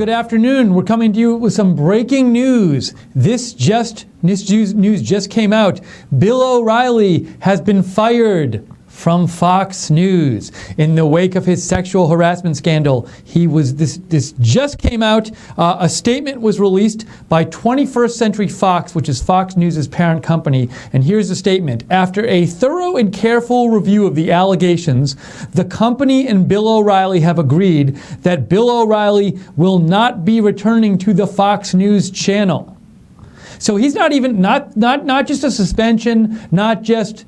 good afternoon. We're coming to you with some breaking news. This news just came out. Bill O'Reilly has been fired from Fox News in the wake of his sexual harassment scandal. This just came out. A statement was released by 21st Century Fox, which is Fox News' parent company. And here's the statement. After a thorough and careful review of the allegations, the company and Bill O'Reilly have agreed that Bill O'Reilly will not be returning to the Fox News channel. So he's not just a suspension, not just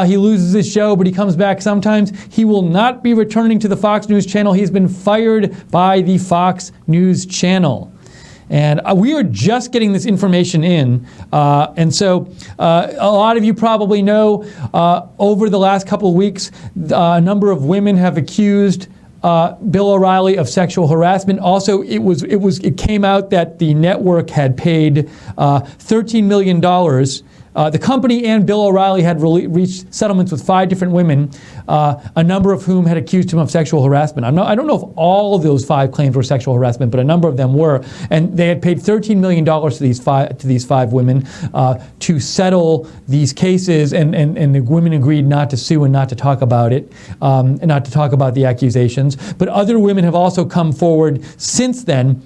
he loses his show, but he comes back sometimes. He will not be returning to the Fox News channel. He's been fired by the Fox News channel. And we are just getting this information in. And so a lot of you probably know over the last couple of weeks, a number of women have accused Bill O'Reilly of sexual harassment. Also, it came out that the network had paid $13 million. The company and Bill O'Reilly had reached settlements with 5 different women, a number of whom had accused him of sexual harassment. I don't know if all of those 5 claims were sexual harassment, but a number of them were. And they had paid $13 million to these five women to settle these cases, and the women agreed not to sue and not to talk about it, and not to talk about the accusations. But other women have also come forward since then.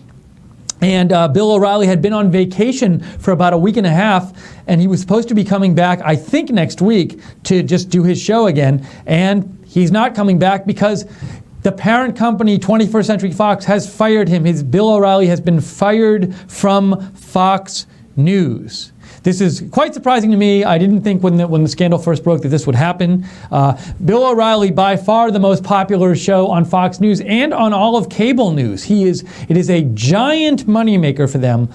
And Bill O'Reilly had been on vacation for about a week and a half, and he was supposed to be coming back, I think, next week to just do his show again. And he's not coming back because the parent company, 21st Century Fox, has fired him. Bill O'Reilly has been fired from Fox News. This is quite surprising to me. I didn't think when the scandal first broke that this would happen. Bill O'Reilly, by far the most popular show on Fox News and on all of cable news. It is a giant moneymaker for them.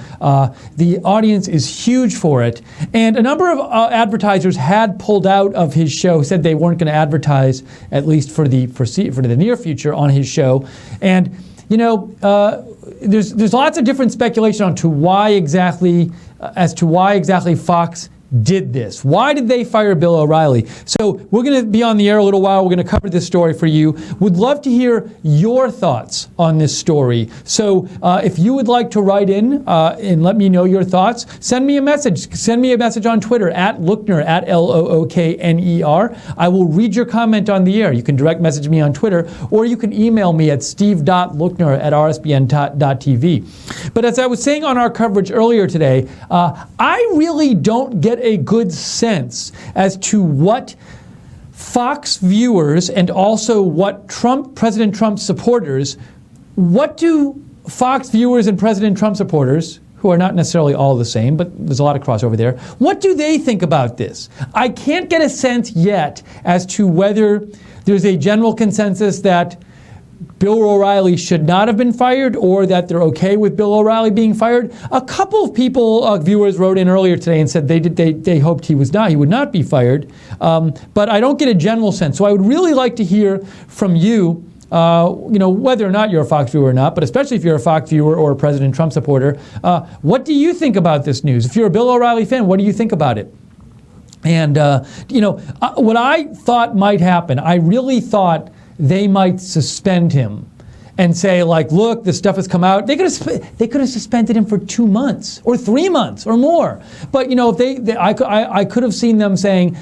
The audience is huge for it. And a number of advertisers had pulled out of his show, said they weren't going to advertise, at least for the near future, on his show. And there's lots of different speculation as to why exactly Fox did this. Why did they fire Bill O'Reilly? So we're going to be on the air a little while. We're going to cover this story for you. Would love to hear your thoughts on this story. So if you would like to write in and let me know your thoughts, send me a message. Send me a message on Twitter at Lookner, at Lookner. I will read your comment on the air. You can direct message me on Twitter, or you can email me at steve.lookner@rsbn.tv. But as I was saying on our coverage earlier today, I really don't get a good sense as to what Fox viewers and also what President Trump supporters, what do Fox viewers and President Trump supporters, who are not necessarily all the same, but there's a lot of crossover there, what do they think about this? I can't get a sense yet as to whether there's a general consensus that Bill O'Reilly should not have been fired, or that they're okay with Bill O'Reilly being fired. A couple of people, viewers, wrote in earlier today and said they hoped he would not be fired. But I don't get a general sense. So I would really like to hear from you, whether or not you're a Fox viewer or not, but especially if you're a Fox viewer or a President Trump supporter, what do you think about this news? If you're a Bill O'Reilly fan, what do you think about it? And what I thought might happen, I really thought they might suspend him and say, like, look, this stuff has come out. They could have suspended him for 2 months or 3 months or more. But I could have seen them saying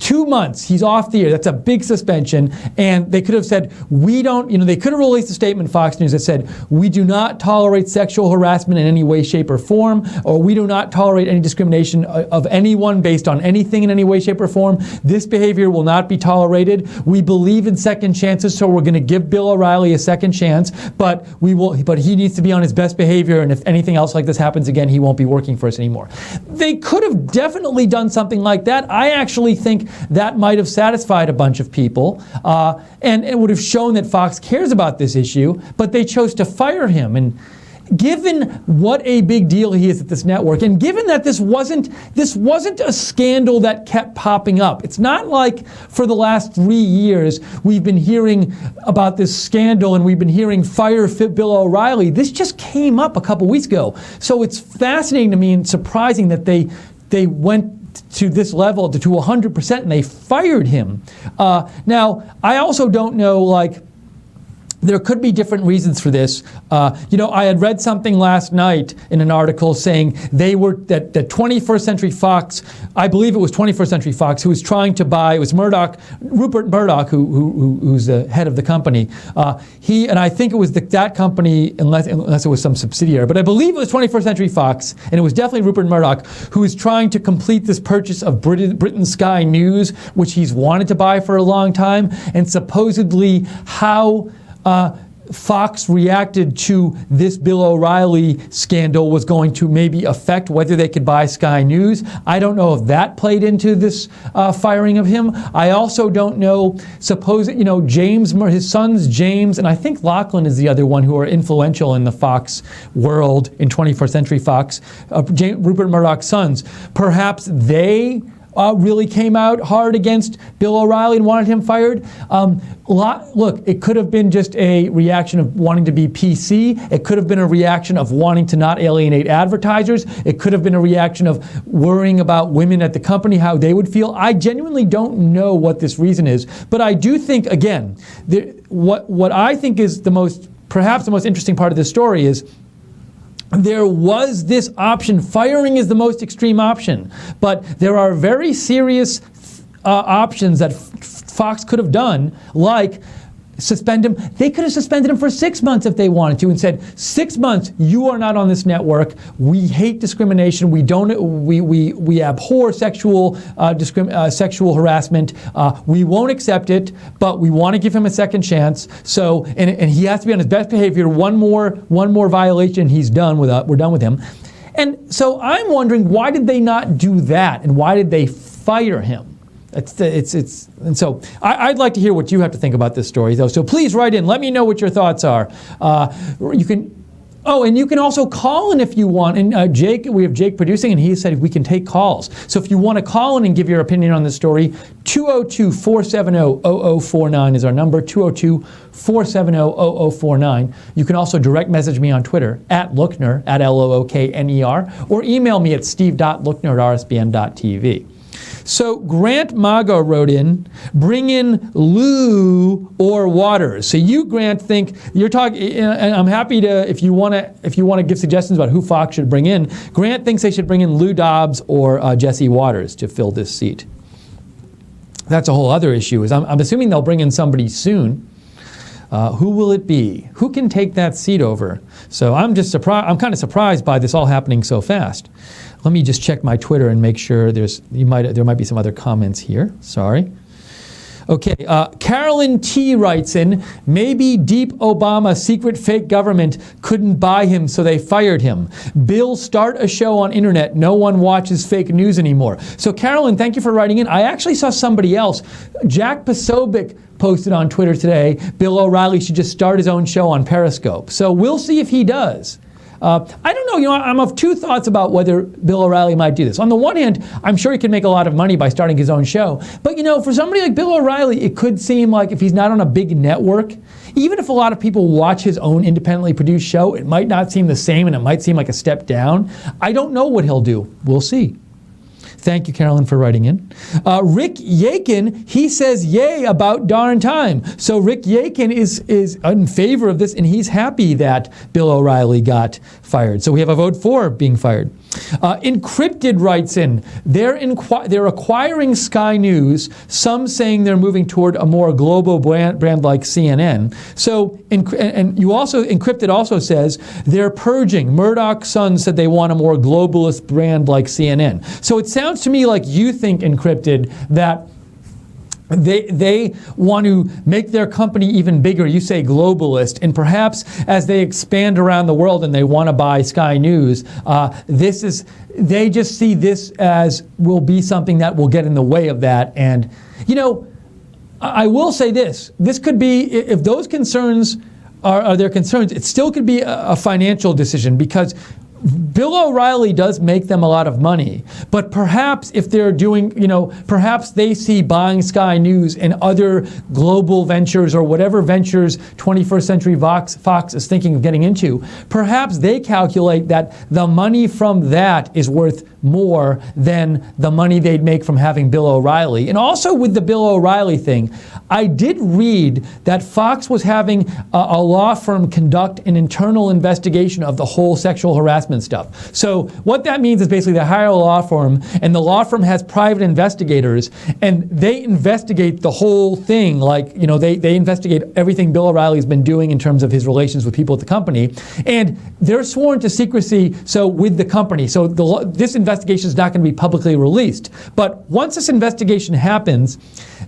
2 months, he's off the air. That's a big suspension. And they could have said, they could have released a statement, Fox News, that said, we do not tolerate sexual harassment in any way, shape, or form, or we do not tolerate any discrimination of anyone based on anything in any way, shape, or form. This behavior will not be tolerated. We believe in second chances, so we're going to give Bill O'Reilly a second chance, but he needs to be on his best behavior, and if anything else like this happens again, he won't be working for us anymore. They could have definitely done something like that. I actually think that might have satisfied a bunch of people, and it would have shown that Fox cares about this issue, but they chose to fire him. And given what a big deal he is at this network, and given that this wasn't a scandal that kept popping up. It's not like for the last 3 years we've been hearing about this scandal and we've been hearing fire Bill O'Reilly. This just came up a couple weeks ago. So it's fascinating to me and surprising that they went to this level, to 100%, and they fired him. Now, I also don't know, there could be different reasons for this. I had read something last night in an article saying that 21st Century Fox, I believe it was 21st Century Fox, who was trying to buy, it was Rupert Murdoch, who's the head of the company. And I think it was that company, unless it was some subsidiary, but I believe it was 21st Century Fox, and it was definitely Rupert Murdoch, who was trying to complete this purchase of Britain Sky News, which he's wanted to buy for a long time, and supposedly how Fox reacted to this Bill O'Reilly scandal was going to maybe affect whether they could buy Sky News. I don't know if that played into this firing of him. I also don't know, James, his sons James, and I think Lachlan is the other one, who are influential in the Fox world, in 21st Century Fox, Rupert Murdoch's sons. Perhaps they really came out hard against Bill O'Reilly and wanted him fired. Look, it could have been just a reaction of wanting to be PC. It could have been a reaction of wanting to not alienate advertisers. It could have been a reaction of worrying about women at the company, how they would feel. I genuinely don't know what this reason is, but I do think, again, what I think is perhaps the most interesting part of this story is there was this option. Firing is the most extreme option, but there are very serious options that Fox could have done, like suspend him. They could have suspended him for 6 months if they wanted to, and said, 6 months, you are not on this network. We hate discrimination. We abhor sexual harassment. We won't accept it, but we want to give him a second chance. So, and he has to be on his best behavior. One more violation, he's done with. We're done with him. And so I'm wondering, why did they not do that, and why did they fire him? And so I'd like to hear what you have to think about this story, though. So please write in. Let me know what your thoughts are. You can also call in if you want. And we have Jake producing, and he said we can take calls. So if you want to call in and give your opinion on this story, 202-470-0049 is our number, 202-470-0049. You can also direct message me on Twitter, @Lookner, @LOOKNER, or email me at steve.lookner@rsbn.tv. So Grant Maga wrote in, bring in Lou or Waters. So you, Grant, think you're talking, and I'm happy to, if you want to give suggestions about who Fox should bring in. Grant thinks they should bring in Lou Dobbs or Jesse Waters to fill this seat. That's a whole other issue. I'm assuming they'll bring in somebody soon. Who will it be? Who can take that seat over? So I'm just surprised. I'm kind of surprised by this all happening so fast. Let me just check my Twitter and make sure there might be some other comments here. Sorry. Okay, Carolyn T. writes in, maybe deep Obama secret fake government couldn't buy him, so they fired him. Bill, start a show on internet. No one watches fake news anymore. So Carolyn, thank you for writing in. I actually saw somebody else. Jack Posobiec posted on Twitter today, Bill O'Reilly should just start his own show on Periscope. So we'll see if he does. I don't know, I'm of two thoughts about whether Bill O'Reilly might do this. On the one hand, I'm sure he could make a lot of money by starting his own show. But for somebody like Bill O'Reilly, it could seem like if he's not on a big network, even if a lot of people watch his own independently produced show, it might not seem the same and it might seem like a step down. I don't know what he'll do. We'll see. Thank you, Carolyn, for writing in. Rick Yakin, he says yay about darn time. So Rick Yakin is in favor of this, and he's happy that Bill O'Reilly got fired. So we have a vote for being fired. Encrypted writes in, they're acquiring Sky News, some saying they're moving toward a more global brand like CNN. So, and you also, Encrypted also says they're purging. Murdoch's sons said they want a more globalist brand like CNN. So it sounds to me like you think, Encrypted, that they want to make their company even bigger. You say globalist, and perhaps as they expand around the world and they want to buy Sky News, they just see this as will be something that will get in the way of that. And I will say this could be, if those concerns are their concerns, it still could be a financial decision, because Bill O'Reilly does make them a lot of money, but perhaps if they're doing, perhaps they see buying Sky News and other global ventures or whatever ventures 21st Century Fox is thinking of getting into, perhaps they calculate that the money from that is worth more than the money they'd make from having Bill O'Reilly. And also with the Bill O'Reilly thing, I did read that Fox was having a law firm conduct an internal investigation of the whole sexual harassment stuff. So what that means is basically they hire a law firm, and the law firm has private investigators, and they investigate the whole thing. Like, they investigate everything Bill O'Reilly's been doing in terms of his relations with people at the company, and they're sworn to secrecy with the company. So this investigation is not going to be publicly released. But once this investigation happens,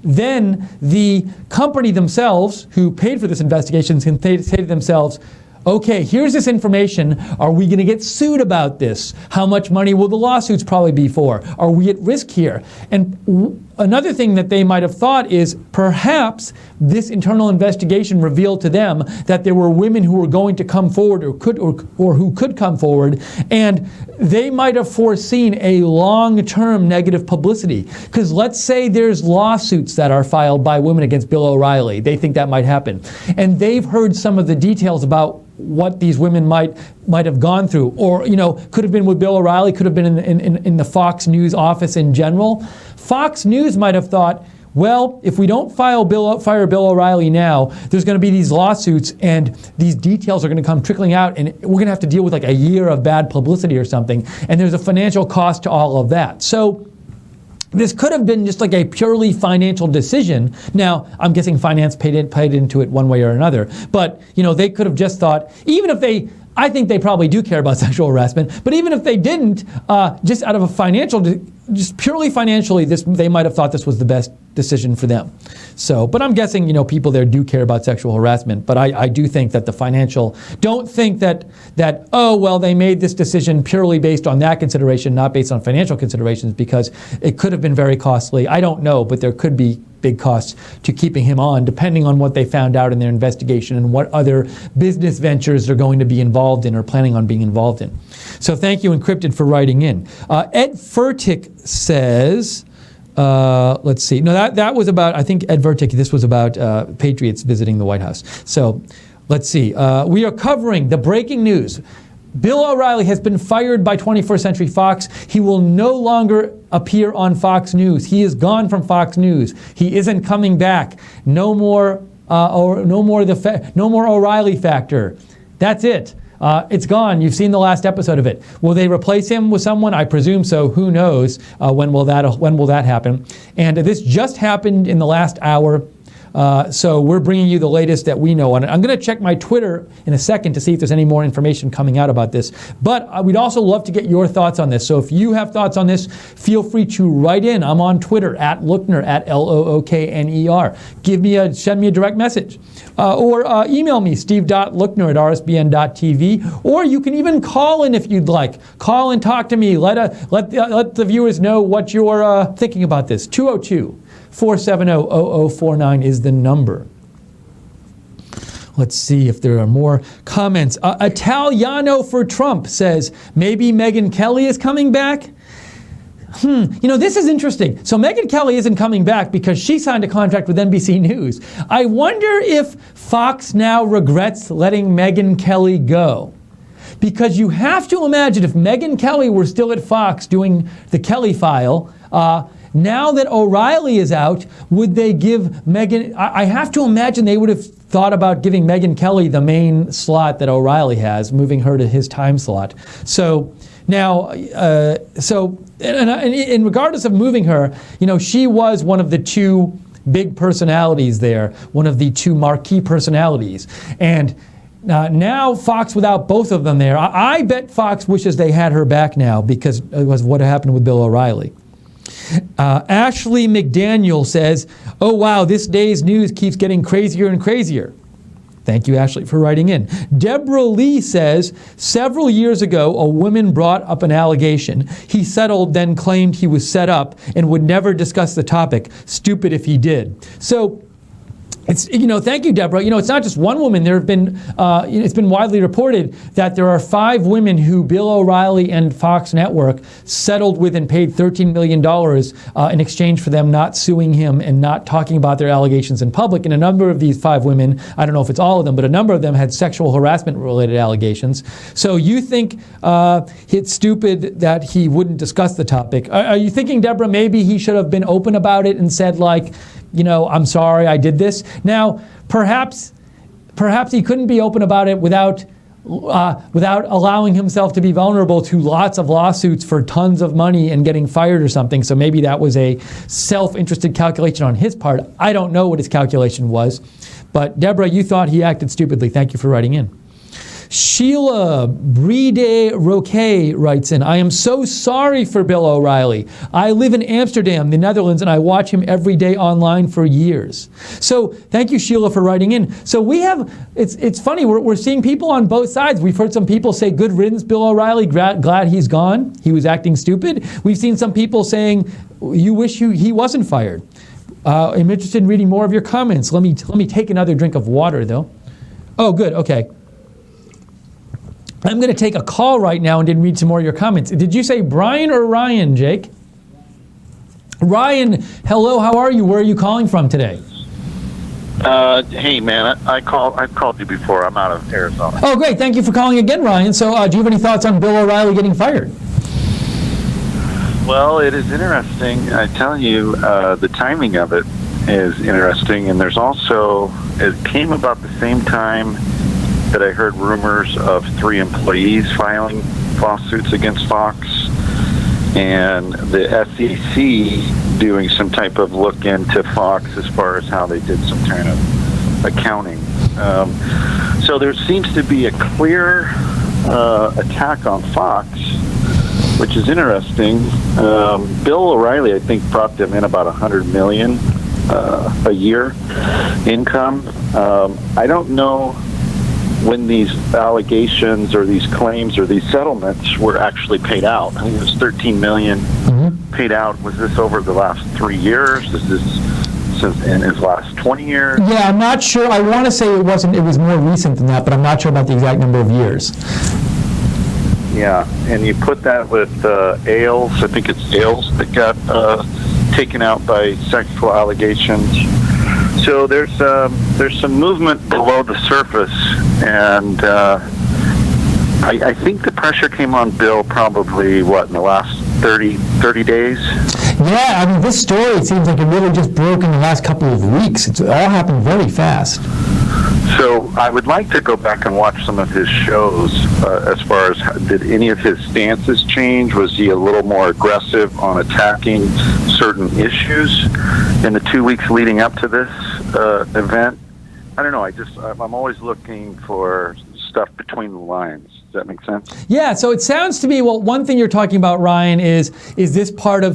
then the company themselves, who paid for this investigation, can say to themselves, okay, here's this information. Are we going to get sued about this? How much money will the lawsuits probably be for? Are we at risk here? And another thing that they might have thought is perhaps this internal investigation revealed to them that there were women who were going to come forward or who could come forward, and they might have foreseen a long-term negative publicity. Because let's say there's lawsuits that are filed by women against Bill O'Reilly. They think that might happen. And they've heard some of the details about what these women might have gone through, or could have been with Bill O'Reilly, could have been in the Fox News office in general. Fox News might have thought, well, if we don't fire Bill O'Reilly now, there's going to be these lawsuits, and these details are going to come trickling out, and we're going to have to deal with like a year of bad publicity or something, and there's a financial cost to all of that. So this could have been just like a purely financial decision. Now, I'm guessing finance paid into it one way or another. But, they could have just thought, even if I think they probably do care about sexual harassment, but even if they didn't, just out of a just purely financially, they might have thought this was the best decision for them. So, but I'm guessing, people there do care about sexual harassment, but I do think that don't think that, they made this decision purely based on that consideration, not based on financial considerations, because it could have been very costly. I don't know, but there could be big costs to keeping him on, depending on what they found out in their investigation and what other business ventures they're going to be involved in or planning on being involved in. So thank you, Encrypted, for writing in. Ed Furtick says, let's see. No, that was about, I think Ed Furtick, this was about patriots visiting the White House. So let's see. We are covering the breaking news. Bill O'Reilly has been fired by 21st Century Fox. He will no longer appear on Fox News. He is gone from Fox News. He isn't coming back. No more O'Reilly factor. That's it. It's gone. You've seen the last episode of it. Will they replace him with someone? I presume so. Who knows? When will that happen? And this just happened in the last hour. So we're bringing you the latest that we know on it. I'm going to check my Twitter in a second to see if there's any more information coming out about this. But we'd also love to get your thoughts on this. So if you have thoughts on this, feel free to write in. I'm on Twitter at Lookner, at Lookner. Send me a direct message. Or email me, steve.lookner at rsbn.tv. Or you can even call in if you'd like. Call and talk to me. Let the viewers know what you're thinking about this. 202-470-0049 is the number. Let's see if there are more comments. Italiano for Trump says, maybe Megyn Kelly is coming back? This is interesting. So Megyn Kelly isn't coming back because she signed a contract with NBC News. I wonder if Fox now regrets letting Megyn Kelly go. Because you have to imagine if Megyn Kelly were still at Fox doing the Kelly File, now that O'Reilly is out, would they give Megyn... I have to imagine they would have thought about giving Megyn Kelly the main slot that O'Reilly has, moving her to his time slot. So now, and regardless of moving her, she was one of the two big personalities there, one of the two marquee personalities. And now Fox, without both of them there, I bet Fox wishes they had her back now because it was what happened with Bill O'Reilly. Ashley McDaniel says, oh wow, this day's news keeps getting crazier and crazier. Thank you, Ashley, for writing in. Deborah Lee says, several years ago, a woman brought up an allegation. He settled, then claimed he was set up and would never discuss the topic. Stupid if he did. So Thank you, Deborah. It's not just one woman. There have been, it's been widely reported that there are 5 women who Bill O'Reilly and Fox Network settled with and paid $13 million in exchange for them not suing him and not talking about their allegations in public. And a number of these 5 women, I don't know if it's all of them, but a number of them had sexual harassment related allegations. So you think it's stupid that he wouldn't discuss the topic. Are you thinking, Deborah, maybe he should have been open about it and said, like, I'm sorry I did this? Now, perhaps he couldn't be open about it without allowing himself to be vulnerable to lots of lawsuits for tons of money and getting fired or something. So maybe that was a self-interested calculation on his part. I don't know what his calculation was. But Deborah, you thought he acted stupidly. Thank you for writing in. Sheila Bride Roque writes in, I am so sorry for Bill O'Reilly. I live in Amsterdam, the Netherlands, and I watch him every day online for years. So thank you, Sheila, for writing in. So we have, it's funny, we're seeing people on both sides. We've heard some people say, good riddance, Bill O'Reilly, glad he's gone. He was acting stupid. We've seen some people saying, you wish he wasn't fired. I'm interested in reading more of your comments. Let me take another drink of water, though. Oh, good, okay. I'm going to take a call right now and then read some more of your comments. Did you say Brian or Ryan, Jake? Ryan, hello, how are you? Where are you calling from today? Hey, man, I've called you before. I'm out of Arizona. Oh, great. Thank you for calling again, Ryan. So do you have any thoughts on Bill O'Reilly getting fired? Well, it is interesting. I tell you, the timing of it is interesting. And there's also, it came about the same time that I heard rumors of 3 employees filing lawsuits against Fox, and the SEC doing some type of look into Fox as far as how they did some kind of accounting. So there seems to be a clear attack on Fox, which is interesting. Bill O'Reilly, I think, brought them in about $100 million a year income. I don't know when these allegations or these claims or these settlements were actually paid out. I think it was $13 million paid out. Was this over the last 3 years? Is this in his last 20 years? Yeah, I'm not sure. I want to say it wasn't. It was more recent than that, but I'm not sure about the exact number of years. Yeah, and you put that with Ailes. I think it's Ailes that got taken out by sexual allegations. So there's some movement below the surface, and I think the pressure came on Bill probably, in the last 30 days? Yeah, I mean, this story, it seems like it really just broke in the last couple of weeks. It's all happened very fast. So I would like to go back and watch some of his shows as far as, did any of his stances change? Was he a little more aggressive on attacking certain issues in the 2 weeks leading up to this event? I don't know. I'm always looking for stuff between the lines. Does that make sense? Yeah, so it sounds to me, well, one thing you're talking about, Ryan, is this part of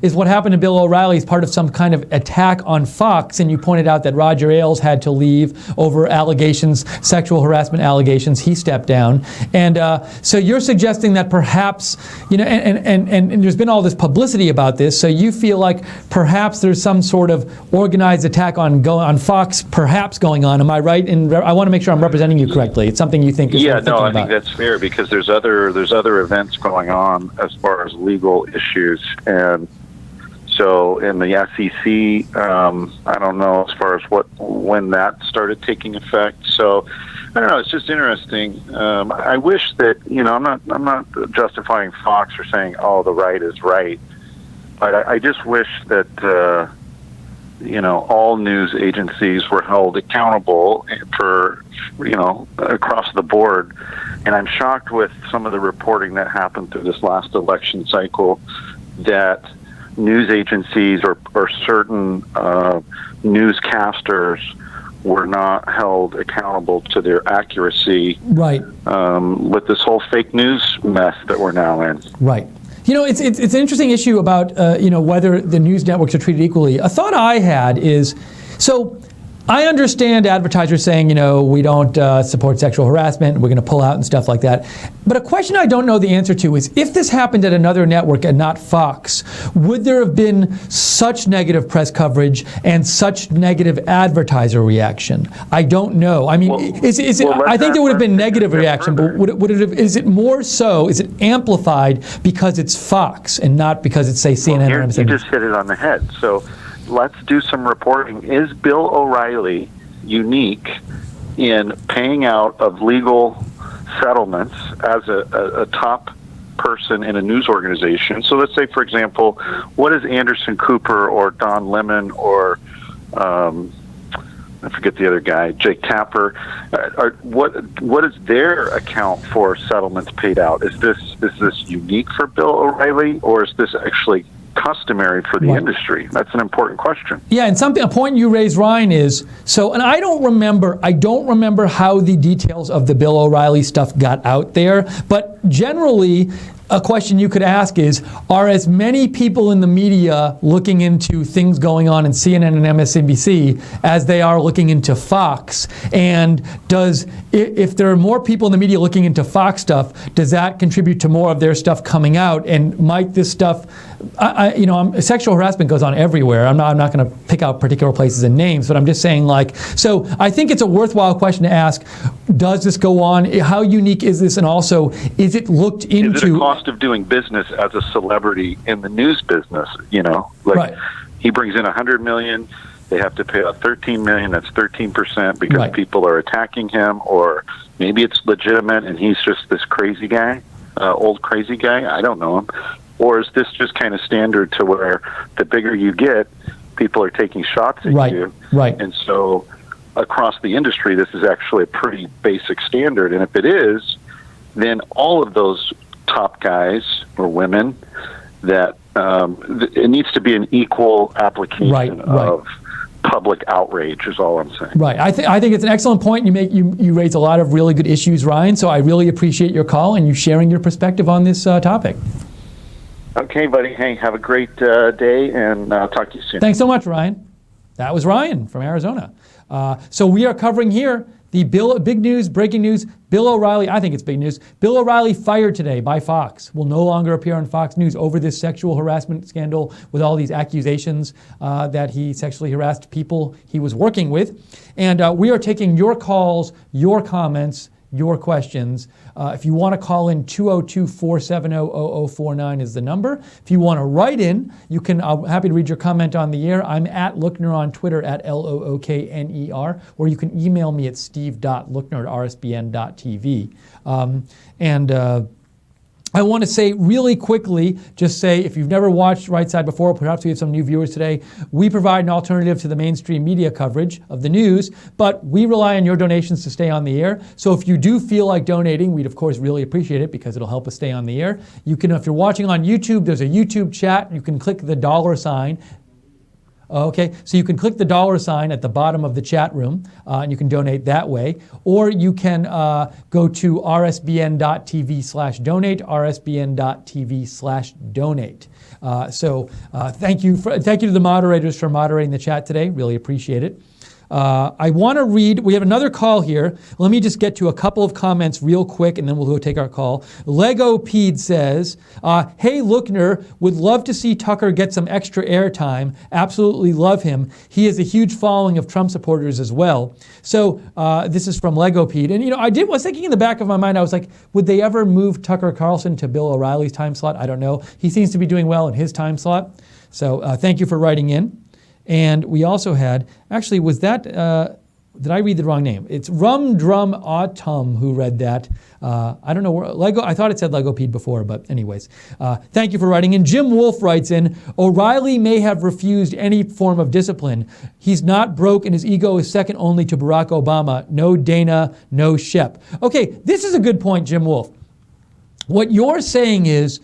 is what happened to Bill O'Reilly is part of some kind of attack on Fox, and you pointed out that Roger Ailes had to leave over allegations, sexual harassment allegations. He stepped down. And so you're suggesting that perhaps, and there's been all this publicity about this, so you feel like perhaps there's some sort of organized attack on Fox perhaps going on. Am I right? And I want to make sure I'm representing you correctly. It's something you think is worth thinking about. I think that's fair, because there's other events going on as far as legal issues, and so in the SEC, I don't know as far as when that started taking effect. So I don't know. It's just interesting. I wish that I'm not justifying Fox or saying the right is right, but I just wish that all news agencies were held accountable for across the board. And I'm shocked with some of the reporting that happened through this last election cycle that news agencies or certain newscasters were not held accountable to their accuracy. Right. With this whole fake news mess that we're now in. Right. It's an interesting issue about whether the news networks are treated equally. A thought I had is, so I understand advertisers saying, we don't support sexual harassment, we're going to pull out and stuff like that. But a question I don't know the answer to is, if this happened at another network and not Fox, would there have been such negative press coverage and such negative advertiser reaction? I don't know. I mean, I think there would have been negative reaction, but would it have, is it more so, is it amplified because it's Fox and not because it's, say, CNN or MSNBC? You just hit it on the head. So let's do some reporting. Is Bill O'Reilly unique in paying out of legal settlements as a top person in a news organization? So let's say, for example, what is Anderson Cooper or Don Lemon or I forget the other guy, Jake Tapper, what is their account for settlements paid out? Is this unique for Bill O'Reilly, or is this actually customary for the industry? That's an important question. Yeah, and a point you raised, Ryan, is and I don't remember how the details of the Bill O'Reilly stuff got out there, but generally a question you could ask is, are as many people in the media looking into things going on in CNN and MSNBC as they are looking into Fox? And if there are more people in the media looking into Fox stuff, does that contribute to more of their stuff coming out? And might this stuff, sexual harassment goes on everywhere. I'm not going to pick out particular places and names, but I'm just saying, so I think it's a worthwhile question to ask. Does this go on? How unique is this? And also, is it looked into? Is it a cost of doing business as a celebrity in the news business? Right. He brings in $100 million. They have to pay out $13 million. That's 13% because people are attacking him, or maybe it's legitimate and he's just this crazy guy, old crazy guy. I don't know him. Or is this just kind of standard to where the bigger you get, people are taking shots at you? Right. And so across the industry, this is actually a pretty basic standard. And if it is, then all of those top guys or women, that it needs to be an equal application of public outrage is all I'm saying. Right. I think it's an excellent point. You raise a lot of really good issues, Ryan, so I really appreciate your call and you sharing your perspective on this topic. Okay, buddy. Hey, have a great day, and I'll talk to you soon. Thanks so much, Ryan. That was Ryan from Arizona. So we are covering here the big news, breaking news. Bill O'Reilly, I think it's big news. Bill O'Reilly fired today by Fox, will no longer appear on Fox News over this sexual harassment scandal with all these accusations that he sexually harassed people he was working with. And we are taking your calls, your comments, your questions. If you want to call in, 202-470-0049 is the number. If you want to write in, I'm happy to read your comment on the air. I'm at Lookner on Twitter, at Lookner, or you can email me at steve.lookner@rsbn.tv. I want to say really quickly, if you've never watched Right Side before, perhaps we have some new viewers today, we provide an alternative to the mainstream media coverage of the news, but we rely on your donations to stay on the air. So if you do feel like donating, we'd of course really appreciate it because it'll help us stay on the air. You can, if you're watching on YouTube, there's a YouTube chat. You can click the $sign. Okay, so you can click the $sign at the bottom of the chat room, and you can donate that way. Or you can go to rsbn.tv/donate, rsbn.tv/donate. Thank you to the moderators for moderating the chat today. Really appreciate it. I want to read, we have another call here. Let me just get to a couple of comments real quick and then we'll go take our call. Legopede says, hey Lookner, would love to see Tucker get some extra airtime. Absolutely love him. He has a huge following of Trump supporters as well. So this is from Legopede. And I was thinking in the back of my mind, I was like, would they ever move Tucker Carlson to Bill O'Reilly's time slot? I don't know. He seems to be doing well in his time slot. So thank you for writing in. And we also had, actually, was that, did I read the wrong name? It's Rum Drum Autumn who read that. I don't know where, I thought it said Legopede before, but anyways. Thank you for writing in. Jim Wolf writes in, O'Reilly may have refused any form of discipline. He's not broke and his ego is second only to Barack Obama. No Dana, no Shep. Okay, this is a good point, Jim Wolf. What you're saying is,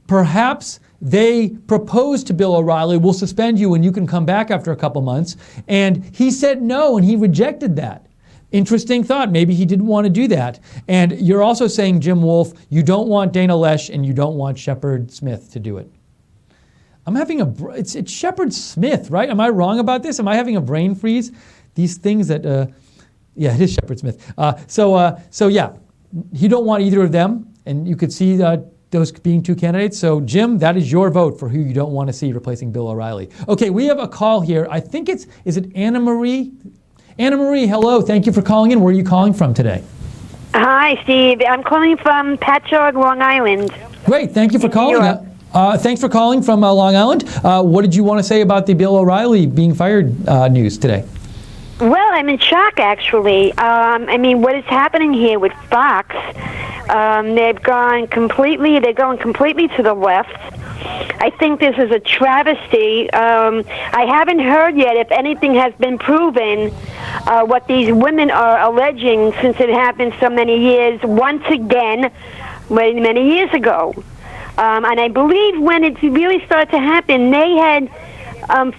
perhaps they proposed to Bill O'Reilly, we'll suspend you and you can come back after a couple months. And he said no, and he rejected that. Interesting thought. Maybe he didn't want to do that. And you're also saying, Jim Wolf, you don't want Dana Loesch and you don't want Shepard Smith to do it. I'm having it's Shepard Smith, right? Am I wrong about this? Am I having a brain freeze? these things that, yeah, it is Shepard Smith. So yeah, you don't want either of them, and you could see those being two candidates. So Jim, that is your vote for who you don't want to see replacing Bill O'Reilly. Okay, we have a call here. I think is it Anna Marie? Anna Marie, hello. Thank you for calling in. Where are you calling from today? Hi, Steve. I'm calling from Patchogue, Long Island. Great. Thank you for calling. Thanks for calling from Long Island. What did you want to say about the Bill O'Reilly being fired news today? Well, I'm in shock, actually. I mean, what is happening here with Fox? They're going completely to the left. I think this is a travesty. I haven't heard yet if anything has been proven what these women are alleging, since it happened so many years, once again, many years ago. And I believe when it really started to happen, they had,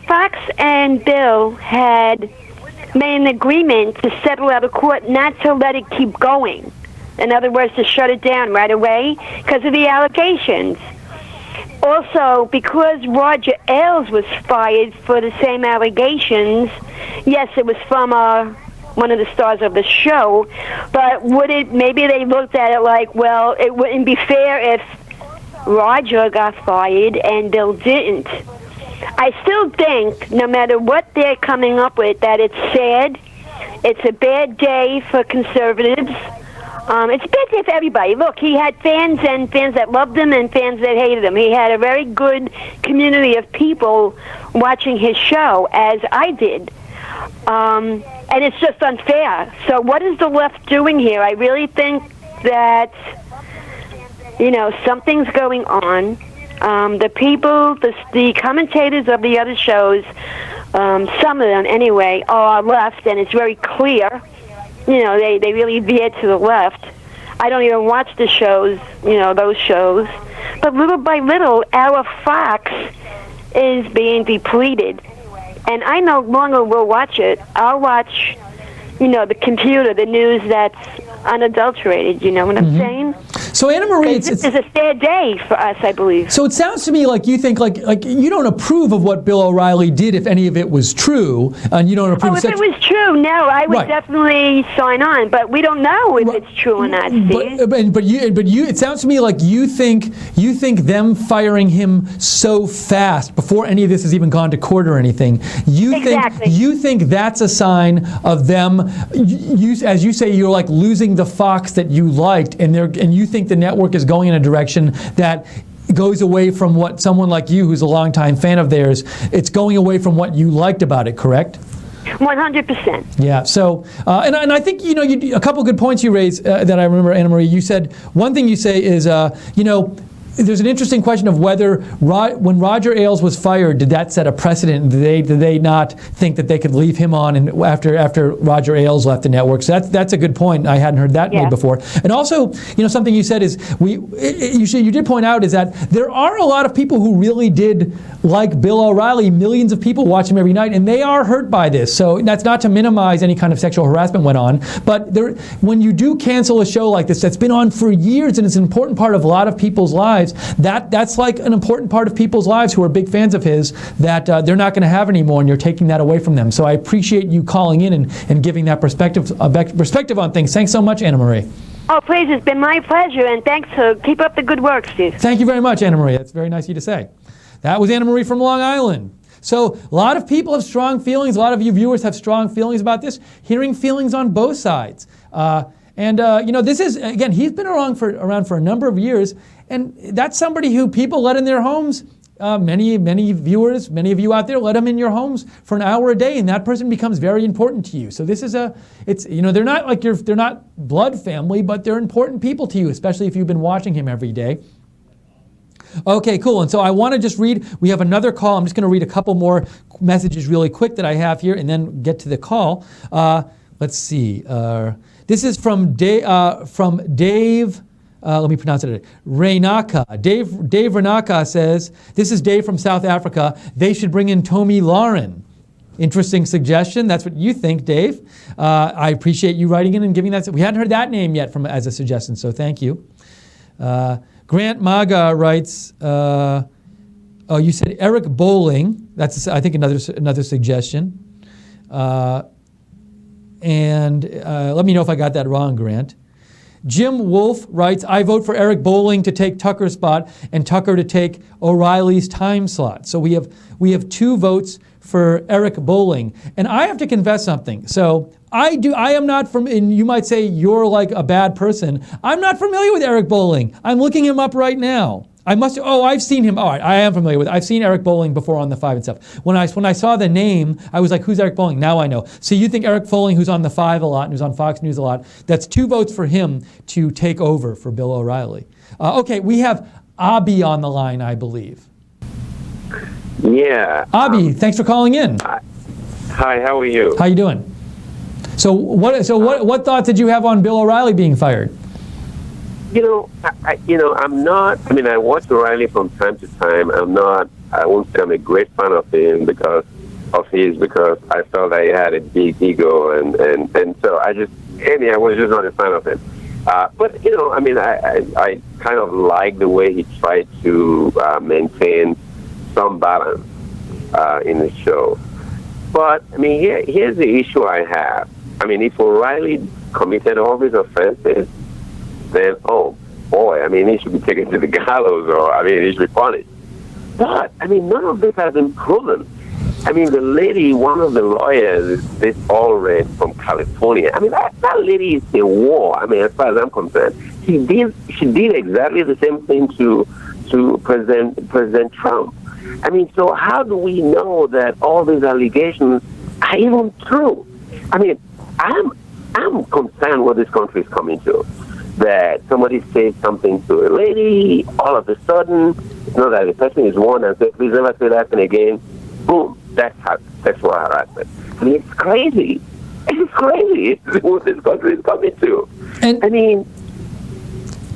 Fox and Bill had made an agreement to settle out of court, not to let it keep going. In other words, to shut it down right away because of the allegations. Also, because Roger Ailes was fired for the same allegations, yes, it was from one of the stars of the show, but maybe they looked at it like, well, it wouldn't be fair if Roger got fired and Bill didn't. I still think, no matter what they're coming up with, that it's sad. It's a bad day for conservatives. It's a bad day for everybody. Look, he had fans, and fans that loved him and fans that hated him. He had a very good community of people watching his show, as I did. And it's just unfair. So what is the left doing here? I really think that, something's going on. The people, the commentators of the other shows, some of them anyway, are left, and it's very clear. They really veer to the left. I don't even watch the shows, those shows. But little by little, our Fox is being depleted. And I no longer will watch it. I'll watch, the computer, the news that's unadulterated. You know what I'm saying? So Anna Marie, it's a sad day for us, I believe. So it sounds to me like you think like you don't approve of what Bill O'Reilly did if any of it was true, and you don't approve. Oh, if it was true, no, I would definitely sign on. But we don't know if it's true or not, Steve. But you, it sounds to me like you think them firing him so fast before any of this has even gone to court or anything. You think that's a sign of them. As you say, you're like losing the Fox that you liked, and you think the network is going in a direction that goes away from what someone like you, who's a longtime fan of theirs, it's going away from what you liked about it, correct? 100%. Yeah. So, and I think a couple good points you raised that I remember, Anna Marie. You said one thing you say is there's an interesting question of whether when Roger Ailes was fired, did that set a precedent? Did they not think that they could leave him on and after Roger Ailes left the network? So that's a good point. I hadn't heard that made before. And also, something you said is you did point out is that there are a lot of people who really did like Bill O'Reilly. Millions of people watch him every night, and they are hurt by this. So that's not to minimize any kind of sexual harassment went on, but when you do cancel a show like this that's been on for years and it's an important part of a lot of people's lives. That's like an important part of people's lives who are big fans of his that they're not going to have anymore, and you're taking that away from them. So I appreciate you calling in and giving that perspective on things. Thanks so much, Anna Marie. Oh, please, it's been my pleasure, and thanks. Keep up the good work, Steve. Thank you very much, Anna Marie. That's very nice of you to say. That was Anna Marie from Long Island. So a lot of people have strong feelings. A lot of you viewers have strong feelings about this. Hearing feelings on both sides. This is, again, he's been around for a number of years, and that's somebody who people let in their homes. Many viewers, many of you out there, let them in your homes for an hour a day, and that person becomes very important to you. So this is they're not blood family, but they're important people to you, especially if you've been watching him every day. Okay, cool. And so I want to just read, we have another call. I'm just going to read a couple more messages really quick that I have here and then get to the call. Let's see. This is from Dave, let me pronounce it, Renaka. Dave Renaka says, this is Dave from South Africa, they should bring in Tomi Lahren. Interesting suggestion. That's what you think, Dave. I appreciate you writing in and giving that. We hadn't heard that name yet as a suggestion, so thank you. Grant Maga writes, you said Eric Bowling. That's, I think, another suggestion. and let me know if I got that wrong, Grant. Jim Wolf writes, I vote for Eric Bowling to take Tucker's spot and Tucker to take O'Reilly's time slot. So we have 2 votes for Eric Bowling. And I have to confess something. So I am not from, and you might say you're like a bad person. I'm not familiar with Eric Bowling. I'm looking him up right now. I've seen him. All right, I am familiar with. I've seen Eric Bowling before on the 5 and stuff. When I saw the name, I was like, "Who's Eric Bowling?" Now I know. So you think Eric Bowling, who's on the 5 a lot and who's on Fox News a lot, that's 2 votes for him to take over for Bill O'Reilly. Okay, we have Abi on the line, I believe. Yeah. Abi, thanks for calling in. Hi, how are you? How you doing? So what thoughts did you have on Bill O'Reilly being fired? I'm not. I mean, I watch O'Reilly from time to time. I won't say I'm a great fan of him because I felt that he had a big ego, and so I was just not a fan of him. But I kind of like the way he tried to maintain some balance in the show. But I mean, here's the issue I have. I mean, if O'Reilly committed all these offenses, then, oh boy, I mean, he should be taken to the gallows, or he should be punished. But I mean, none of this has been proven. I mean, the lady, one of the lawyers, this Allred from California. I mean, that lady is a war. I mean, as far as I'm concerned, she did exactly the same thing to President Trump. I mean, so how do we know that all these allegations are even true? I mean, I'm concerned what this country is coming to. That somebody says something to a lady, all of a sudden, it's not that the person is warned and says, please never say that thing again. Boom, that's sexual harassment. I mean, it's crazy. It's crazy what this country is coming to. And I mean,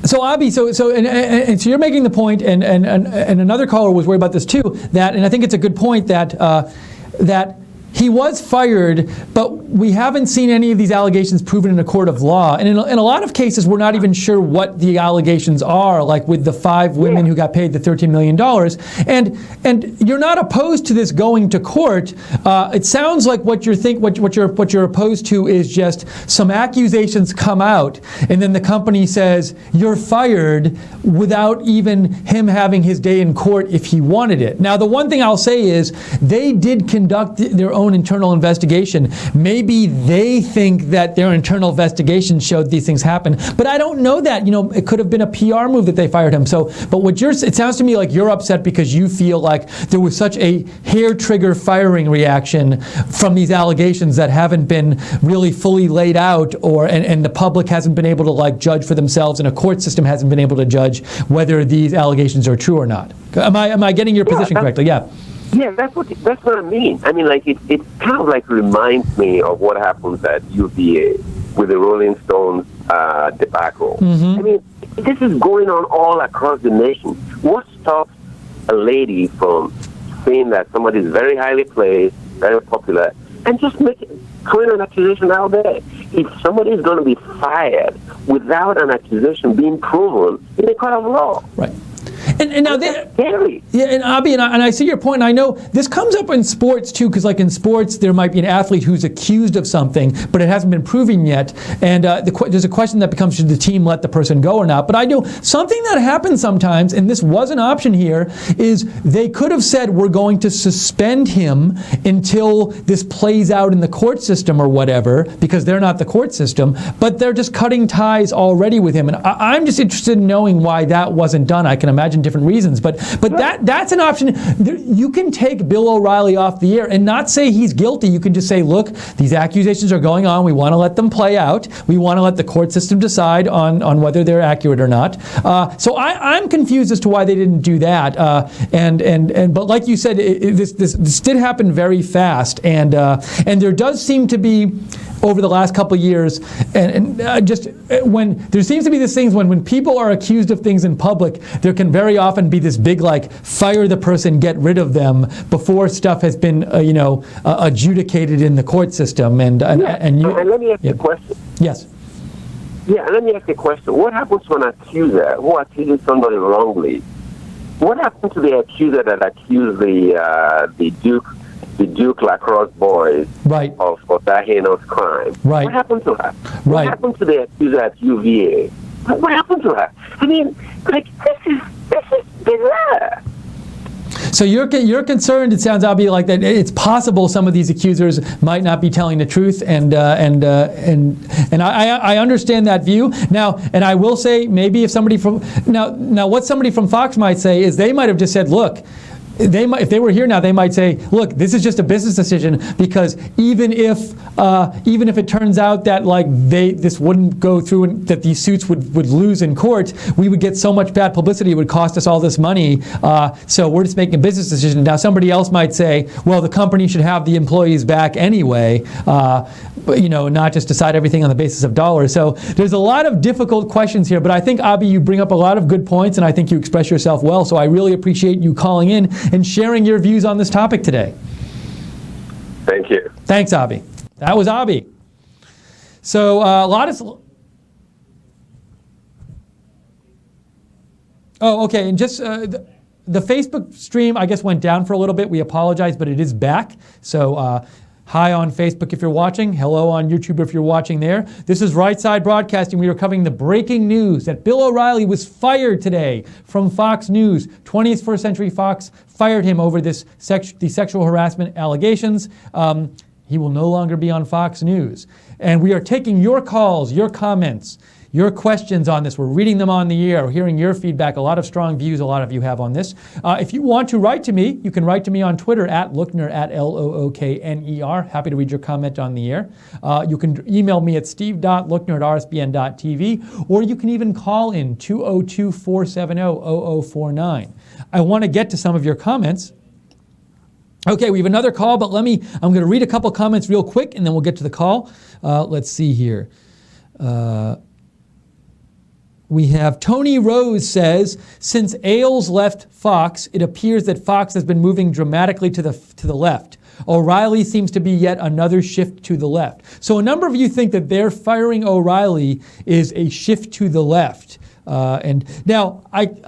so Abi, so you're making the point, and another caller was worried about this too. That, and I think it's a good point that he was fired, but we haven't seen any of these allegations proven in a court of law. And in a lot of cases, we're not even sure what the allegations are, like with the 5 women who got paid the $13 million. And you're not opposed to this going to court. It sounds like what you're opposed to is just some accusations come out, and then the company says you're fired without even him having his day in court if he wanted it. Now, the one thing I'll say is they did conduct their own internal investigation. Maybe they think that their internal investigation showed these things happen, but I don't know that. It could have been a PR move that they fired him. So, but it sounds to me like you're upset because you feel like there was such a hair trigger firing reaction from these allegations that haven't been really fully laid out, and the public hasn't been able to judge for themselves, and a court system hasn't been able to judge whether these allegations are true or not. Am I getting your position correctly? Yeah. Yeah, that's what I mean. I mean, it kind of reminds me of what happens at UVA with the Rolling Stones debacle. Mm-hmm. I mean, this is going on all across the nation. What stops a lady from saying that somebody is very highly placed, very popular, and just throwing an accusation out there? If somebody is going to be fired without an accusation being proven in a court of law, right? And now scary. Yeah, and Abi, and I see your point. And I know this comes up in sports too, because in sports there might be an athlete who's accused of something, but it hasn't been proven yet. And there's a question that becomes, should the team let the person go or not? But I know something that happens sometimes, and this was an option here, is they could have said we're going to suspend him until this plays out in the court system or whatever, because they're not the court system, but they're just cutting ties already with him. And I'm just interested in knowing why that wasn't done. I can imagine different reasons, but that's an option. You can take Bill O'Reilly off the air and not say he's guilty. You can just say, look, these accusations are going on. We want to let them play out. We want to let the court system decide on whether they're accurate or not. So I'm confused as to why they didn't do that. But like you said, this did happen very fast, and there does seem to be, over the last couple of years, just when there seems to be these things when people are accused of things in public, there can very often be this big fire the person, get rid of them before stuff has been adjudicated in the court system. And let me ask you a question. Yes. Yeah, let me ask you a question. What happens to an accuser who accuses somebody wrongly? What happened to the accuser that accused the Duke the Duke Lacrosse boys Right. of that heinous crime. Right. What happened to her? Right. What happened to the accuser at UVA? What happened to her? I mean, like, this is bizarre. So you're concerned, it sounds, Abby, like that it's possible some of these accusers might not be telling the truth, and I understand that view. Now, and I will say, maybe if somebody from now what somebody from Fox might say is they might have just said, look, if they were here now, they might say, look, this is just a business decision, because even if it turns out that like this wouldn't go through and that these suits would lose in court, we would get so much bad publicity, it would cost us all this money. So we're just making a business decision. Now somebody else might say, well, the company should have the employees back anyway, but not just decide everything on the basis of dollars. So there's a lot of difficult questions here, but I think, Abby, you bring up a lot of good points, and I think you express yourself well. So I really appreciate you calling in and sharing your views on this topic today. Thank you. Thanks, Abby. That was Abby. So a lot of... Oh, okay, and just the Facebook stream, I guess, went down for a little bit. We apologize, but it is back. So hi on Facebook if you're watching. Hello on YouTube if you're watching there. This is Right Side Broadcasting. We are covering the breaking news that Bill O'Reilly was fired today from Fox News. 21st Century Fox fired him over the sexual harassment allegations. He will no longer be on Fox News. And we are taking your calls, your comments, your questions on this. We're reading them on the air. We're hearing your feedback. A lot of strong views a lot of you have on this. If you want to write to me, you can write to me on Twitter at Lookner, at Lookner. Happy to read your comment on the air. You can email me at steve.lookner@rsbn.tv, or you can even call in 202-470-0049. I want to get to some of your comments. Okay, we have another call, but I'm going to read a couple comments real quick, and then we'll get to the call. Let's see here. We have Tony Rose says, since Ailes left Fox, it appears that Fox has been moving dramatically to the left. O'Reilly seems to be yet another shift to the left. So a number of you think that their firing O'Reilly is a shift to the left. And now I'm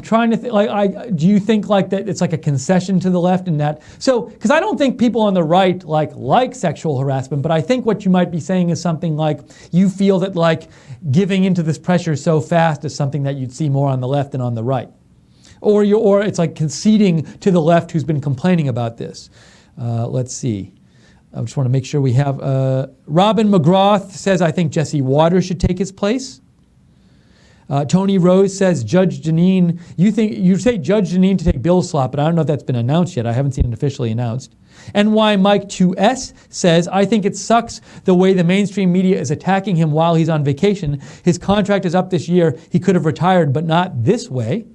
trying to think, do you think like that it's like a concession to the left in that? So, because I don't think people on the right like sexual harassment, but I think what you might be saying is something like you feel that like giving into this pressure so fast is something that you'd see more on the left than on the right. Or it's like conceding to the left who's been complaining about this. Let's see. I just want to make sure we have, Robin McGrath says, I think Jesse Waters should take his place. Tony Rose says, Judge Janine, you say Judge Janine to take Bill's slot, but I don't know if that's been announced yet. I haven't seen it officially announced. NY Mike 2S says, I think it sucks the way the mainstream media is attacking him while he's on vacation. His contract is up this year. He could have retired, but not this way.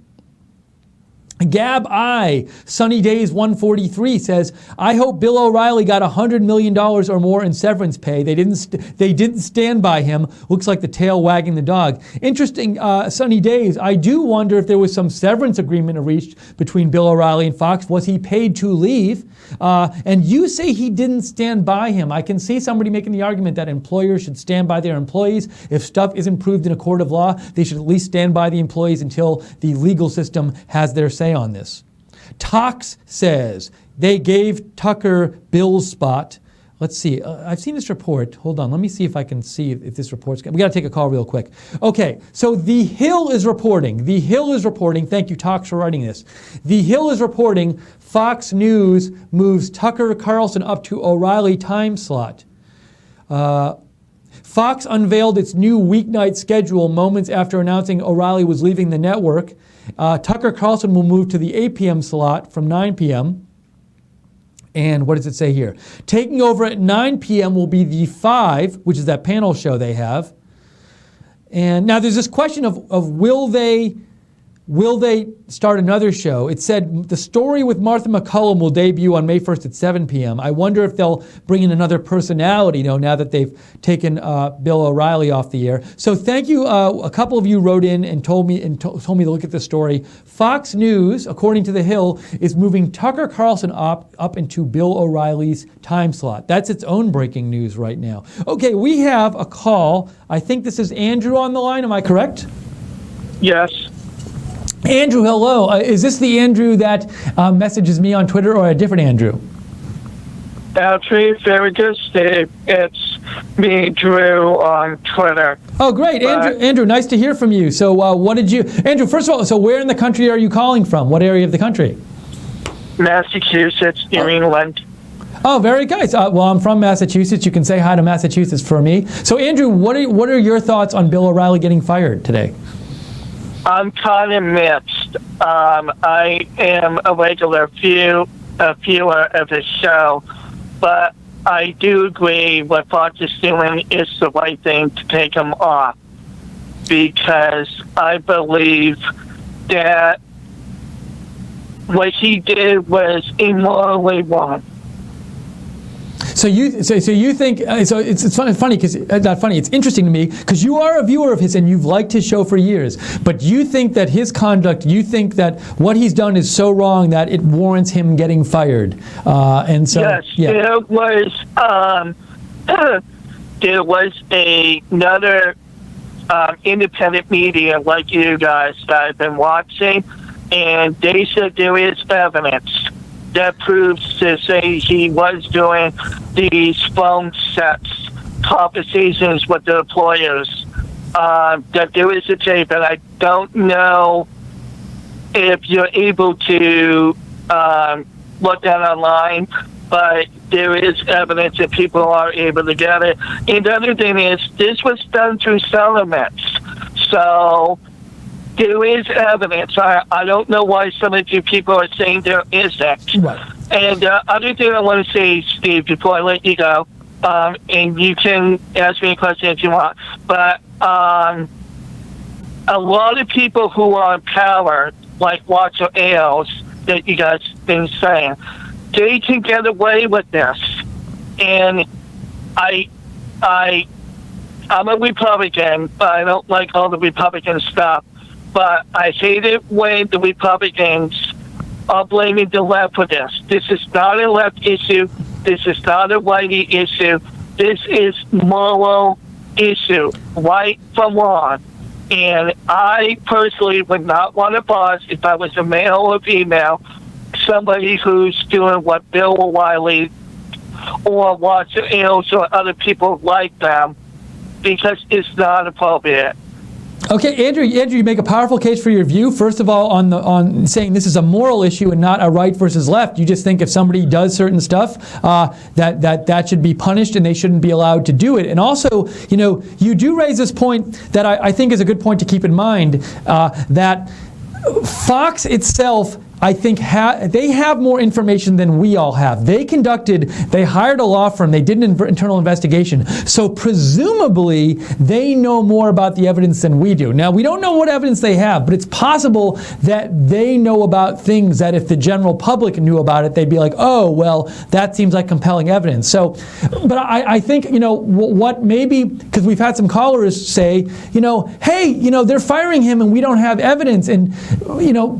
Gab I, Sunny Days 143 says, I hope Bill O'Reilly got $100 million or more in severance pay. They didn't stand by him. Looks like the tail wagging the dog. Interesting, Sunny Days. I do wonder if there was some severance agreement reached between Bill O'Reilly and Fox. Was he paid to leave? And you say he didn't stand by him. I can see somebody making the argument that employers should stand by their employees. If stuff isn't proved in a court of law, they should at least stand by the employees until the legal system has their say on this. Tox says they gave Tucker Bill's spot. Let's see. I've seen this report. Hold on. Let me see if I can see if this report's... We got to take a call real quick. Okay. So The Hill is reporting. Thank you, Tox, for writing this. The Hill is reporting Fox News moves Tucker Carlson up to O'Reilly time slot. Fox unveiled its new weeknight schedule moments after announcing O'Reilly was leaving the network. Tucker Carlson will move to the 8 p.m. slot from 9 p.m. And what does it say here? Taking over at 9 p.m. will be The Five, which is that panel show they have. And now there's this question of will they start another show? It said The Story with Martha McCullum will debut on May 1st at 7 p.m. I wonder if they'll bring in another personality, now that they've taken Bill O'Reilly off the air. So thank you. A couple of you wrote in and told me to look at the story. Fox News, according to The Hill, is moving Tucker Carlson up into Bill O'Reilly's time slot. That's its own breaking news right now. Okay, we have a call. I think this is Andrew on the line. Am I correct? Yes. Andrew, hello. Is this the Andrew that messages me on Twitter, or a different Andrew? Actually, very good, Steve. It's me, Drew, on Twitter. Oh, great. Andrew, nice to hear from you. So Andrew, first of all, so where in the country are you calling from? What area of the country? Massachusetts, New England. Oh, very nice. Well, I'm from Massachusetts. You can say hi to Massachusetts for me. So, Andrew, what are your thoughts on Bill O'Reilly getting fired today? I'm kind of mixed. I am a regular viewer of the show, but I do agree what Fox is doing is the right thing to take him off, because I believe that what he did was immorally wrong. So you think so? It's funny because not funny. It's interesting to me because you are a viewer of his and you've liked his show for years. But you think that his conduct, you think that what he's done is so wrong that it warrants him getting fired. And so yes, yeah. There was another independent media like you guys that I've been watching, and they said there is evidence that proves to say he was doing these phone sets, conversations with the employers, that there is a tape, and I don't know if you're able to look that online, but there is evidence that people are able to get it. And the other thing is, this was done through settlements. So there is evidence. I don't know why some of you people are saying there isn't. Right. And other thing I want to say, Steve, before I let you go, and you can ask me a question if you want, but a lot of people who are in power, like Walter Ailes, that you guys been saying, they can get away with this. And I'm a Republican, but I don't like all the Republican stuff. But I hate it when the Republicans are blaming the left for this. This is not a left issue. This is not a righty issue. This is moral issue, right from wrong. And I personally would not want a boss, if I was a male or female, somebody who's doing what Bill O'Reilly or Walter Ailes or other people like them, because it's not appropriate. Okay, Andrew, you make a powerful case for your view. First of all, on saying this is a moral issue and not a right versus left. You just think if somebody does certain stuff, that should be punished and they shouldn't be allowed to do it. And also, you do raise this point that I think is a good point to keep in mind, that Fox itself, I think they have more information than we all have. They hired a law firm, they did an internal investigation. So presumably, they know more about the evidence than we do. Now, we don't know what evidence they have, but it's possible that they know about things that if the general public knew about it, they'd be like, oh, well, that seems like compelling evidence. So, but I think, what maybe, because we've had some callers say, hey, they're firing him and we don't have evidence. And,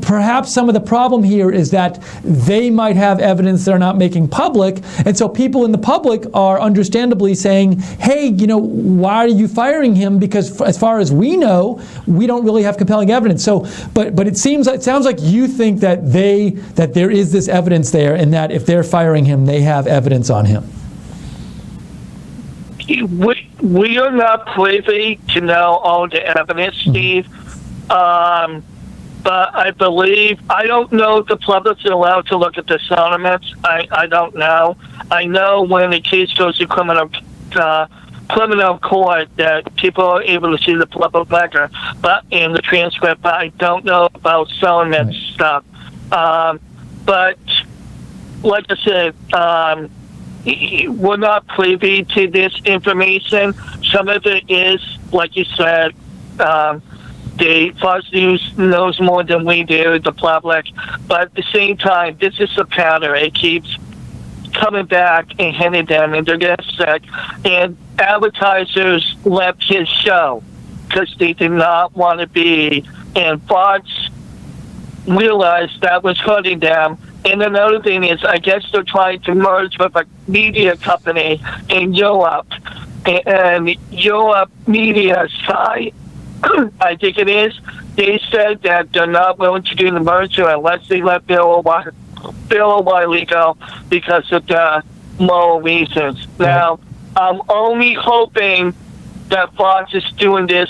perhaps some of the problem here is that they might have evidence they're not making public, and so people in the public are understandably saying, hey, why are you firing him? Because as far as we know, we don't really have compelling evidence. So, but it sounds like you think that there is this evidence there, and that if they're firing him, they have evidence on him. We are not privy to know all the evidence, Steve. But I don't know if the public's allowed to look at the settlements. I don't know. I know when the case goes to criminal court that people are able to see the public record, but in the transcript, but I don't know about settlement stuff. But like I said, we're not privy to this information. Some of it is, like you said, the Fox News knows more than we do, the public. But at the same time, this is a pattern. It keeps coming back and hitting them, and they're getting sick. And advertisers left his show because they did not want to be. And Fox realized that was hurting them. And another thing is, I guess they're trying to merge with a media company in Europe. And Europe media site, I think it is, they said that they're not willing to do the merger unless they let Bill O'Reilly go because of the moral reasons. Now, I'm only hoping that Fox is doing this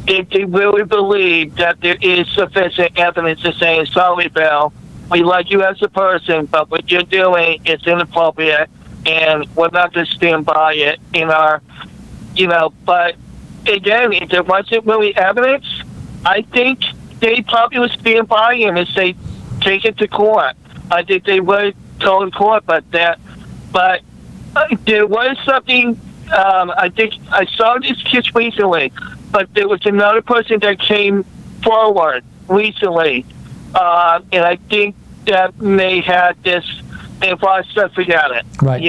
if they really believe that there is sufficient evidence to say, sorry, Bill, we like you as a person, but what you're doing is inappropriate, and we're not going to stand by it in our, but again, if there wasn't really evidence, I think they probably would stand by him and say, take it to court. I think they would go to court, but there was something, I think I saw this case recently, but there was another person that came forward recently, and I think that they had this, and Fox said, forget it. Right.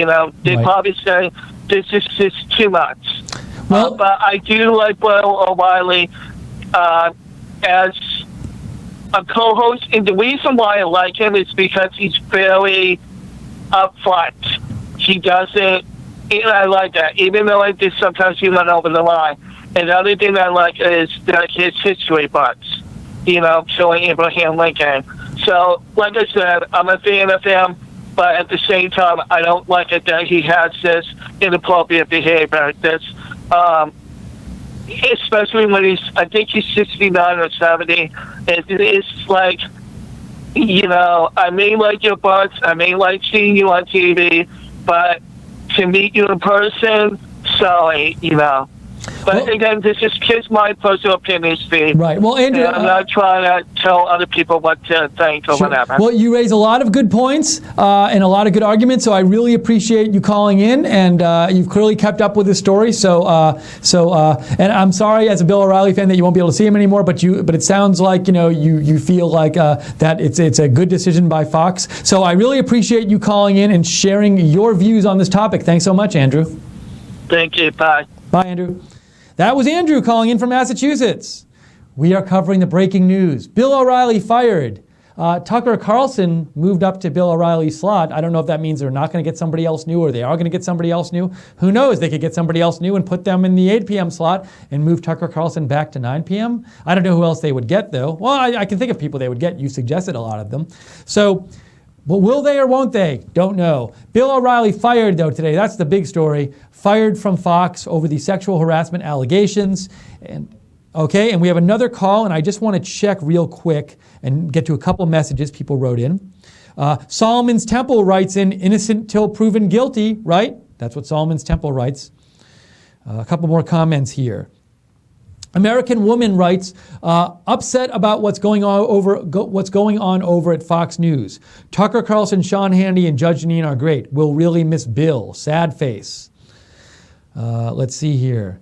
They probably say, this is just too much. Well, but I do like Bill O'Reilly as a co-host, and the reason why I like him is because he's very upfront. He doesn't, and I like that, even though I think sometimes he went over the line. And the other thing I like is his history books, showing Abraham Lincoln. So, like I said, I'm a fan of him, but at the same time, I don't like it that he has this inappropriate behavior. This, especially when I think he's 69 or 70. It's like, I may like your books, I may like seeing you on TV, but to meet you in person, sorry, But again, this is just my personal opinion, Steve. Right. Well, Andrew, I'm not trying to tell other people what to think or whatever. Well, you raise a lot of good points and a lot of good arguments, so I really appreciate you calling in, and you've clearly kept up with this story. So, and I'm sorry as a Bill O'Reilly fan that you won't be able to see him anymore, but it sounds like you feel like that it's a good decision by Fox. So I really appreciate you calling in and sharing your views on this topic. Thanks so much, Andrew. Thank you. Bye. Bye, Andrew. That was Andrew calling in from Massachusetts. We are covering the breaking news. Bill O'Reilly fired. Tucker Carlson moved up to Bill O'Reilly's slot. I don't know if that means they're not going to get somebody else new or they are going to get somebody else new. Who knows? They could get somebody else new and put them in the 8 p.m. slot and move Tucker Carlson back to 9 p.m. I don't know who else they would get, though. Well, I can think of people they would get. You suggested a lot of them. So, but will they or won't they? Don't know. Bill O'Reilly fired, though, today. That's the big story. Fired from Fox over the sexual harassment allegations. And we have another call, and I just want to check real quick and get to a couple messages people wrote in. Solomon's Temple writes in, innocent till proven guilty, right? That's what Solomon's Temple writes. A couple more comments here. American Woman writes, upset about what's going on over at Fox News. Tucker Carlson, Sean Hannity, and Judge Jeanine are great. We'll really miss Bill. Sad face. Let's see here.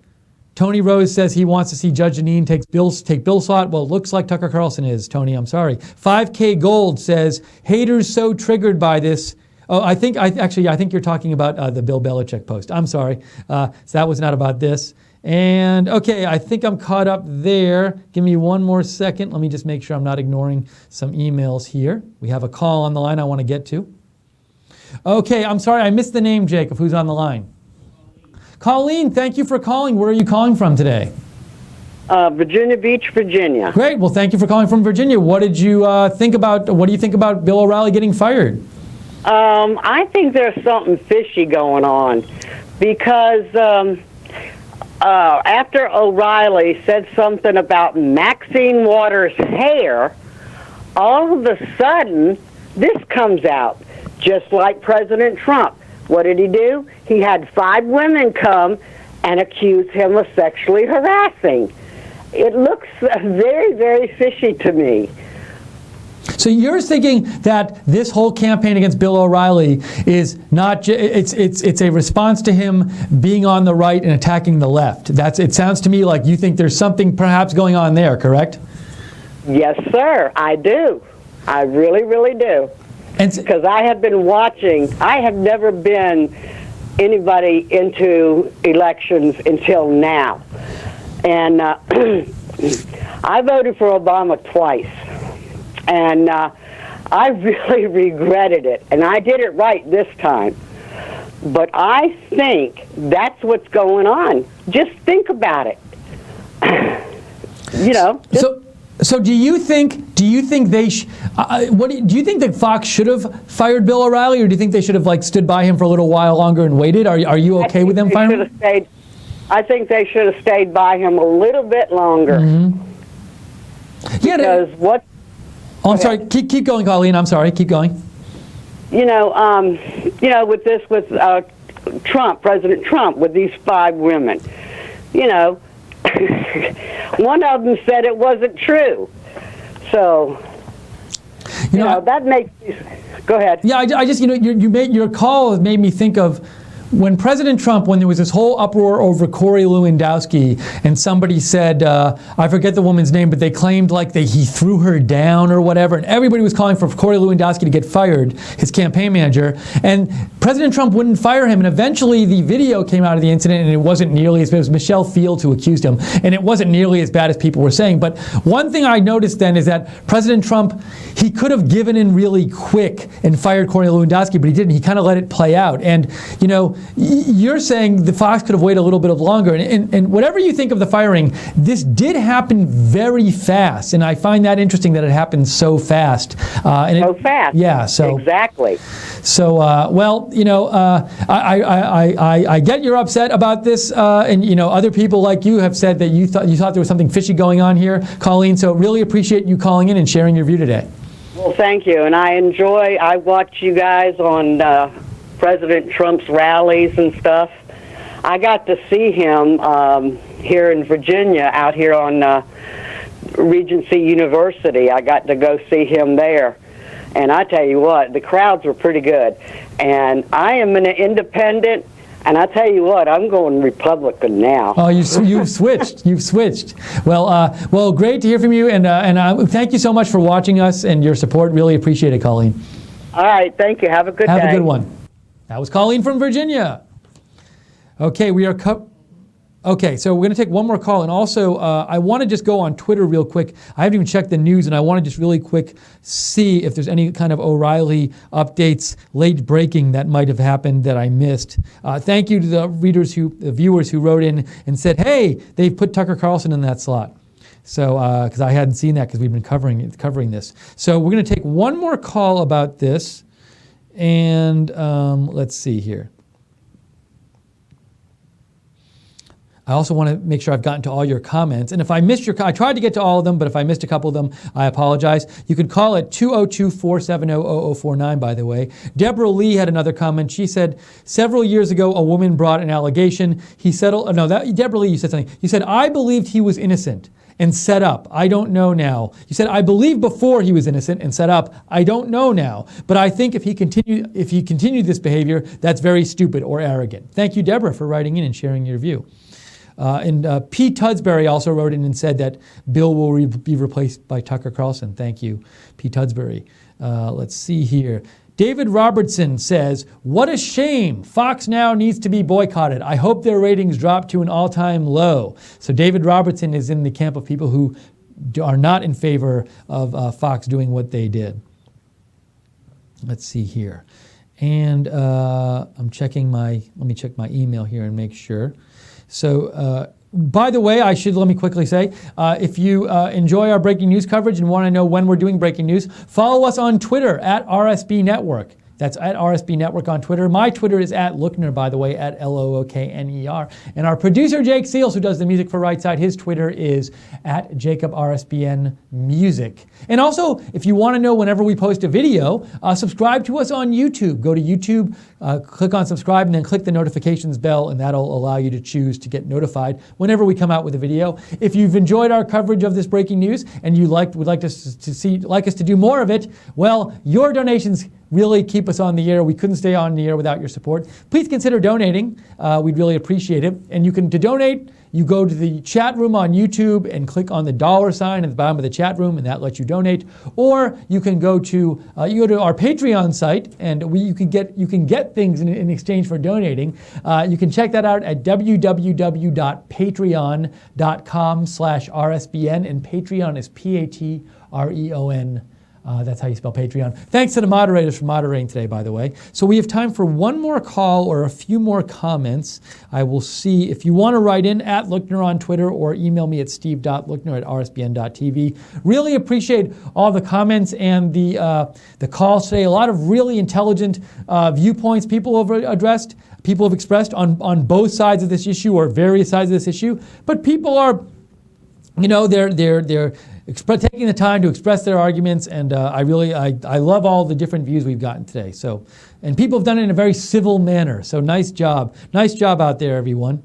Tony Rose says he wants to see Judge Jeanine take Bill's slot. Well, it looks like Tucker Carlson is, Tony. I'm sorry. 5K Gold says, haters so triggered by this. Oh, I think you're talking about the Bill Belichick post. I'm sorry. So that was not about this. And okay, I think I'm caught up there. Give me one more second. Let me just make sure I'm not ignoring some emails here. We have a call on the line I want to get to. Okay, I'm sorry, I missed the name, Jacob. Who's on the line? Colleen, thank you for calling. Where are you calling from today? Virginia Beach, Virginia. Great. Well, thank you for calling from Virginia. What do you think about Bill O'Reilly getting fired? I think there's something fishy going on because after O'Reilly said something about Maxine Waters' hair, all of a sudden this comes out, just like President Trump. What did he do? He had 5 women come and accuse him of sexually harassing. It looks very, very fishy to me. So you're thinking that this whole campaign against Bill O'Reilly is not it's a response to him being on the right and attacking the left. It sounds to me like you think there's something perhaps going on there, correct? Yes, sir, I do. I really, really do. Because I have been watching. I have never been anybody into elections until now. And I voted for Obama twice. And I really regretted it. And I did it right this time. But I think that's what's going on. Just think about it. You know. So do you think they do you think that Fox should have fired Bill O'Reilly, or do you think they should have stood by him for a little while longer and waited? Are you okay with them firing him? I think they should have stayed by him a little bit longer. Because what? Oh, I'm sorry. Keep going, Colleen. I'm sorry. Keep going. With Trump, President Trump, with these 5 women, one of them said it wasn't true. So, that makes me... Go ahead. Yeah, I just, your call has made me think of when President Trump, when there was this whole uproar over Corey Lewandowski, and somebody said, I forget the woman's name, but they claimed he threw her down or whatever, and everybody was calling for Corey Lewandowski to get fired, his campaign manager, and President Trump wouldn't fire him, and eventually the video came out of the incident, and it wasn't nearly as bad. It was Michelle Fields who accused him, and it wasn't nearly as bad as people were saying. But one thing I noticed then is that President Trump, he could have given in really quick and fired Corey Lewandowski, but he didn't. He kind of let it play out. And, you're saying the Fox could have waited a little bit longer. And whatever you think of the firing, this did happen very fast. And I find that interesting that it happened so fast. So fast. Yeah. So exactly. So, I get you're upset about this. And, other people like you have said that you thought there was something fishy going on here, Colleen. So really appreciate you calling in and sharing your view today. Well, thank you. And I watch you guys on President Trump's rallies and stuff. I got to see him here in Virginia, out here on Regency University. I got to go see him there. And I tell you what, the crowds were pretty good. And I am an independent, and I tell you what, I'm going Republican now. Oh, you've switched. You've switched. Well, great to hear from you, and thank you so much for watching us and your support. Really appreciate it, Colleen. All right, thank you. Have a good day. Have a good one. That was Colleen from Virginia. Okay, Okay, so we're going to take one more call, and also I want to just go on Twitter real quick. I haven't even checked the news, and I want to just really quick see if there's any kind of O'Reilly updates, late breaking that might have happened that I missed. Thank you to the viewers who wrote in and said, hey, they've put Tucker Carlson in that slot. So, because I hadn't seen that because we've been covering this. So we're going to take one more call about this, and let's see here. I also want to make sure I've gotten to all your comments. And if I missed I tried to get to all of them, but if I missed a couple of them, I apologize. You can call at 202-470-0049, by the way. Deborah Lee had another comment. She said, several years ago, a woman brought an allegation. He settled, Deborah Lee, you said something. You said, I believed he was innocent and set up. I don't know now. You said, I believed before he was innocent and set up. I don't know now. But I think if he continued this behavior, that's very stupid or arrogant. Thank you, Deborah, for writing in and sharing your view. And P. Tudsbury also wrote in and said that Bill will be replaced by Tucker Carlson. Thank you, P. Tudsbury. Let's see here. David Robertson says, what a shame. Fox now needs to be boycotted. I hope their ratings drop to an all-time low. So David Robertson is in the camp of people who are not in favor of Fox doing what they did. Let's see here. And let me check my email here and make sure. So, by the way, let me quickly say, if you enjoy our breaking news coverage and want to know when we're doing breaking news, follow us on Twitter at RSB Network. That's at RSB Network on Twitter. My Twitter is at Lookner, by the way, at Lookner. And our producer, Jake Seals, who does the music for Right Side, his Twitter is at JacobRSBN Music. And also, if you want to know whenever we post a video, subscribe to us on YouTube. Go to YouTube, click on subscribe, and then click the notifications bell, and that'll allow you to choose to get notified whenever we come out with a video. If you've enjoyed our coverage of this breaking news and you would like us to do more of it, well, your donations really keep us on the air. We couldn't stay on the air without your support. Please consider donating. We'd really appreciate it. And to donate, you go to the chat room on YouTube and click on the $ at the bottom of the chat room, and that lets you donate. Or you can go to our Patreon site, and you can get things in exchange for donating. You can check that out at www.patreon.com/RSBN, and Patreon is Patreon. That's how you spell Patreon. Thanks to the moderators for moderating today, by the way. So we have time for one more call or a few more comments. I will see if you want to write in at Lookner on Twitter or email me at steve.lookner@rsbn.tv. Really appreciate all the comments and the calls today. A lot of really intelligent viewpoints people have addressed, people have expressed on both sides of this issue or various sides of this issue. But people are, they're taking the time to express their arguments, and I love all the different views we've gotten today. So, and people have done it in a very civil manner. So nice job out there, everyone.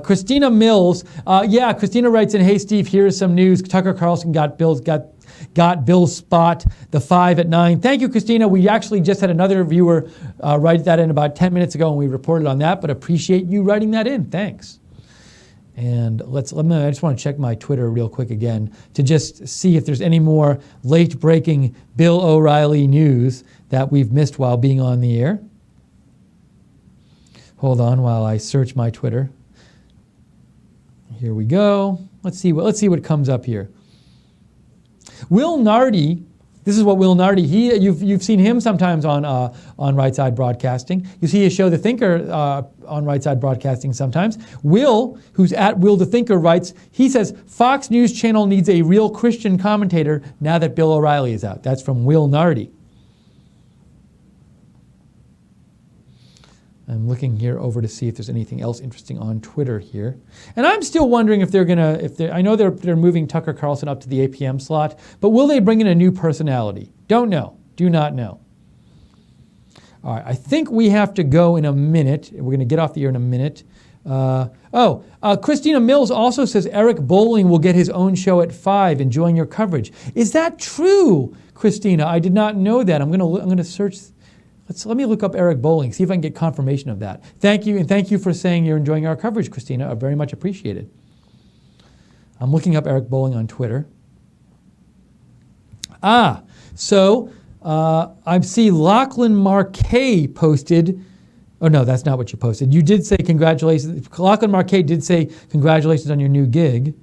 Christina Mills, Christina writes in, "Hey Steve, here's some news. Tucker Carlson got Bill's spot, the 5 at 9. Thank you, Christina. We actually just had another viewer write that in about 10 minutes ago, and we reported on that. But appreciate you writing that in. Thanks. And I just want to check my Twitter real quick again to just see if there's any more late-breaking Bill O'Reilly news that we've missed while being on the air. Hold on while I search my Twitter. Here we go. Let's see what comes up here. Will Nardi. This is what Will Nardi, you've seen him sometimes on Right Side Broadcasting. You see his show, The Thinker, on Right Side Broadcasting sometimes. Will, who's at Will the Thinker, writes, he says, Fox News Channel needs a real Christian commentator now that Bill O'Reilly is out. That's from Will Nardi. I'm looking here over to see if there's anything else interesting on Twitter here. And I'm still wondering if I know they're moving Tucker Carlson up to the 8 p.m. slot, but will they bring in a new personality? Don't know. Do not know. All right, I think we have to go in a minute. We're going to get off the air in a minute. Christina Mills also says Eric Bowling will get his own show at 5, enjoying your coverage. Is that true, Christina? I did not know that. I'm going to search. Let me look up Eric Bowling, see if I can get confirmation of that. Thank you, and thank you for saying you're enjoying our coverage, Christina. I very much appreciate it. I'm looking up Eric Bowling on Twitter. I see Lachlan Marquet posted. Oh, no, that's not what you posted. You did say congratulations. Lachlan Marquet did say congratulations on your new gig.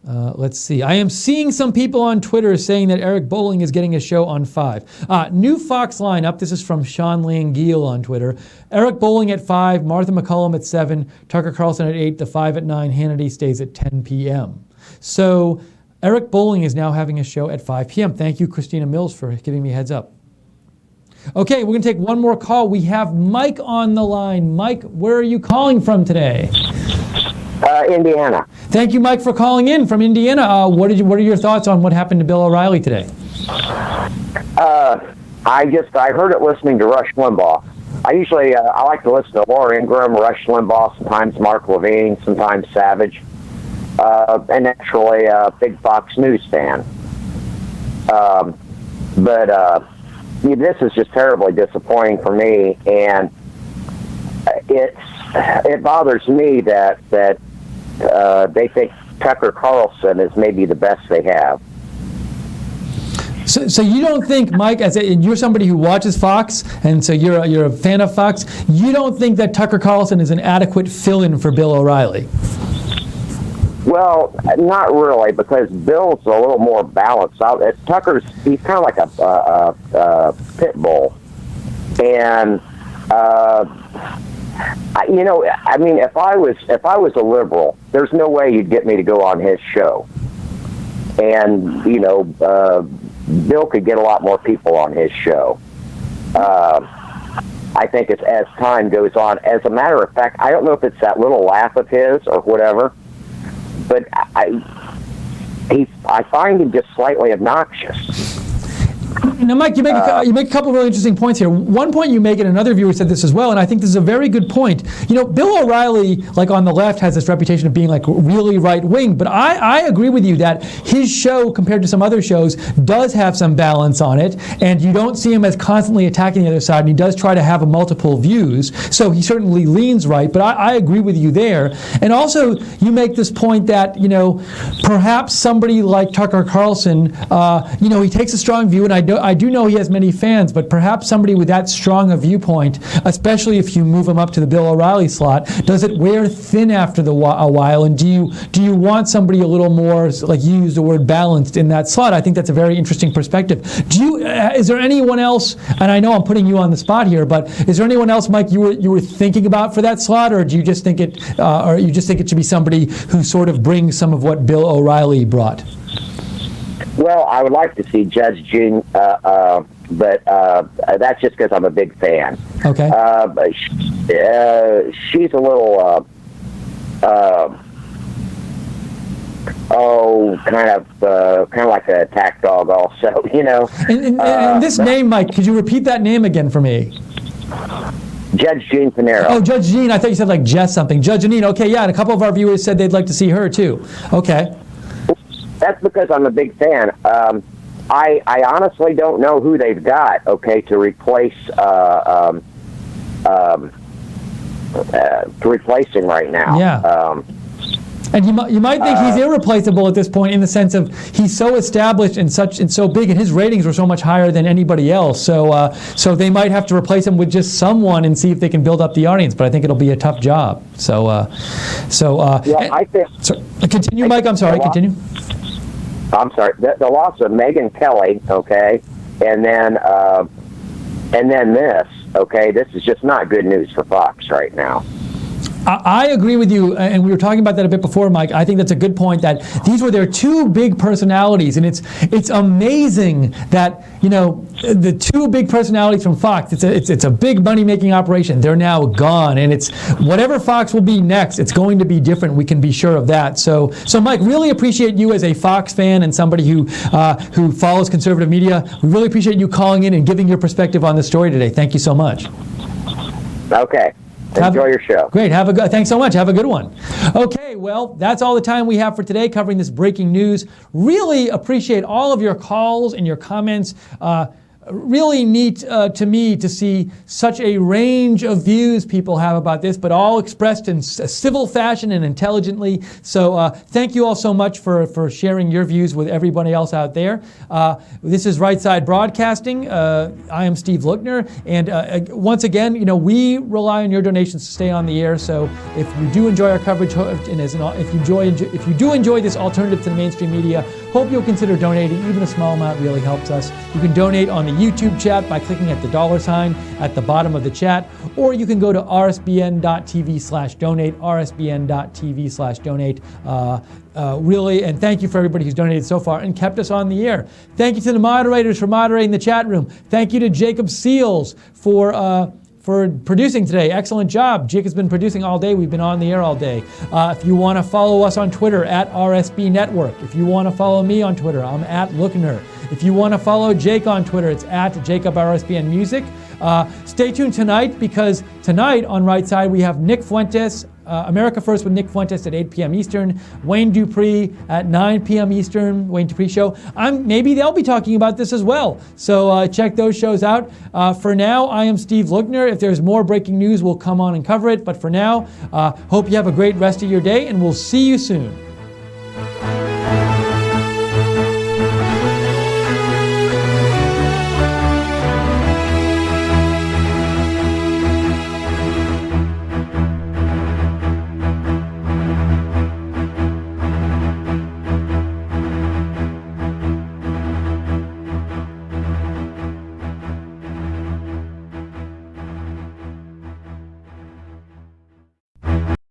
Let's see. I am seeing some people on Twitter saying that Eric Bowling is getting a show on 5. New Fox lineup. This is from Sean Langeal on Twitter. Eric Bowling at 5, Martha McCullum at 7, Tucker Carlson at 8, the 5 at 9, Hannity stays at 10 p.m. So Eric Bowling is now having a show at 5 p.m. Thank you, Christina Mills, for giving me a heads up. Okay, we're going to take one more call. We have Mike on the line. Mike, where are you calling from today? Indiana. Thank you, Mike, for calling in from Indiana. What are your thoughts on what happened to Bill O'Reilly today? I heard it listening to Rush Limbaugh. I like to listen to Laura Ingraham, Rush Limbaugh, sometimes Mark Levine, sometimes Savage, and naturally a big Fox News fan. This is just terribly disappointing for me, and it bothers me that they think Tucker Carlson is maybe the best they have. So you don't think, Mike, you're somebody who watches Fox, and so you're a fan of Fox, you don't think that Tucker Carlson is an adequate fill-in for Bill O'Reilly? Well, not really, because Bill's a little more balanced out. He's kind of like a pit bull, and if I was a liberal, there's no way you'd get me to go on his show, and Bill could get a lot more people on his show. I think as time goes on. As a matter of fact, I don't know if it's that little laugh of his or whatever, but I find him just slightly obnoxious. Now, Mike, you make a couple of really interesting points here. One point you make, and another viewer said this as well, and I think this is a very good point. Bill O'Reilly, like on the left, has this reputation of being like really right-wing, but I agree with you that his show, compared to some other shows, does have some balance on it, and you don't see him as constantly attacking the other side, and he does try to have multiple views, so he certainly leans right, but I agree with you there. And also, you make this point that, perhaps somebody like Tucker Carlson, he takes a strong view, and I I do know he has many fans, but perhaps somebody with that strong a viewpoint, especially if you move him up to the Bill O'Reilly slot, does it wear thin after a while? And do you want somebody a little more, like you used the word, balanced in that slot? I think that's a very interesting perspective. Is there anyone else? And I know I'm putting you on the spot here, but is there anyone else, Mike, you were thinking about for that slot, or do you just think it should be somebody who sort of brings some of what Bill O'Reilly brought? Well, I would like to see Judge Jean, but that's just because I'm a big fan. Okay. But she's a little, kind of like a attack dog, also. And this name, Mike, could you repeat that name again for me? Judge Jean Pinero. Oh, Judge Jean. I thought you said like Jess something. Judge Jeanine. Okay, yeah. And a couple of our viewers said they'd like to see her too. Okay. That's because I'm a big fan. I honestly don't know who they've got, to replace him right now. Yeah. And you might think he's irreplaceable at this point, in the sense of he's so established and so big, and his ratings were so much higher than anybody else. So they might have to replace him with just someone and see if they can build up the audience. But I think it'll be a tough job. I think. Continue, Mike. I'm sorry. Continue. I'm sorry. The loss of Megyn Kelly, and then this, this is just not good news for Fox right now. I agree with you, and we were talking about that a bit before, Mike. I think that's a good point, that these were their two big personalities, and it's amazing that, the two big personalities from Fox, it's a big money-making operation. They're now gone, and it's whatever Fox will be next, it's going to be different. We can be sure of that. So Mike, really appreciate you as a Fox fan and somebody who follows conservative media. We really appreciate you calling in and giving your perspective on this story today. Thank you so much. Okay. Enjoy your show. Great. Thanks so much. Have a good one. Okay, well, that's all the time we have for today covering this breaking news. Really appreciate all of your calls and your comments. Really neat to me to see such a range of views people have about this, but all expressed in a civil fashion and intelligently. So thank you all so much for sharing your views with everybody else out there. This is Right Side Broadcasting. I am Steve Lookner, and once again, we rely on your donations to stay on the air. So if you do enjoy our coverage, and if you do enjoy this alternative to the mainstream media, hope you'll consider donating. Even a small amount really helps us. You can donate on the YouTube chat by clicking at the $ at the bottom of the chat, or you can go to rsbn.tv/donate, rsbn.tv/donate. Really, and thank you for everybody who's donated so far and kept us on the air. Thank you to the moderators for moderating the chat room. Thank you to Jacob Seals for producing today. Excellent job. Jake has been producing all day. We've been on the air all day. If you want to follow us on Twitter, at RSB Network. If you want to follow me on Twitter, I'm at Lookner. If you want to follow Jake on Twitter, it's at JacobRSBN Music. Stay tuned tonight, because tonight on Right Side we have Nick Fuentes, America First with Nick Fuentes at 8 p.m. Eastern, Wayne Dupree at 9 p.m. Eastern, Wayne Dupree Show. Maybe they'll be talking about this as well. So check those shows out. For now, I am Steve Lookner. If there's more breaking news, we'll come on and cover it. But for now, hope you have a great rest of your day, and we'll see you soon.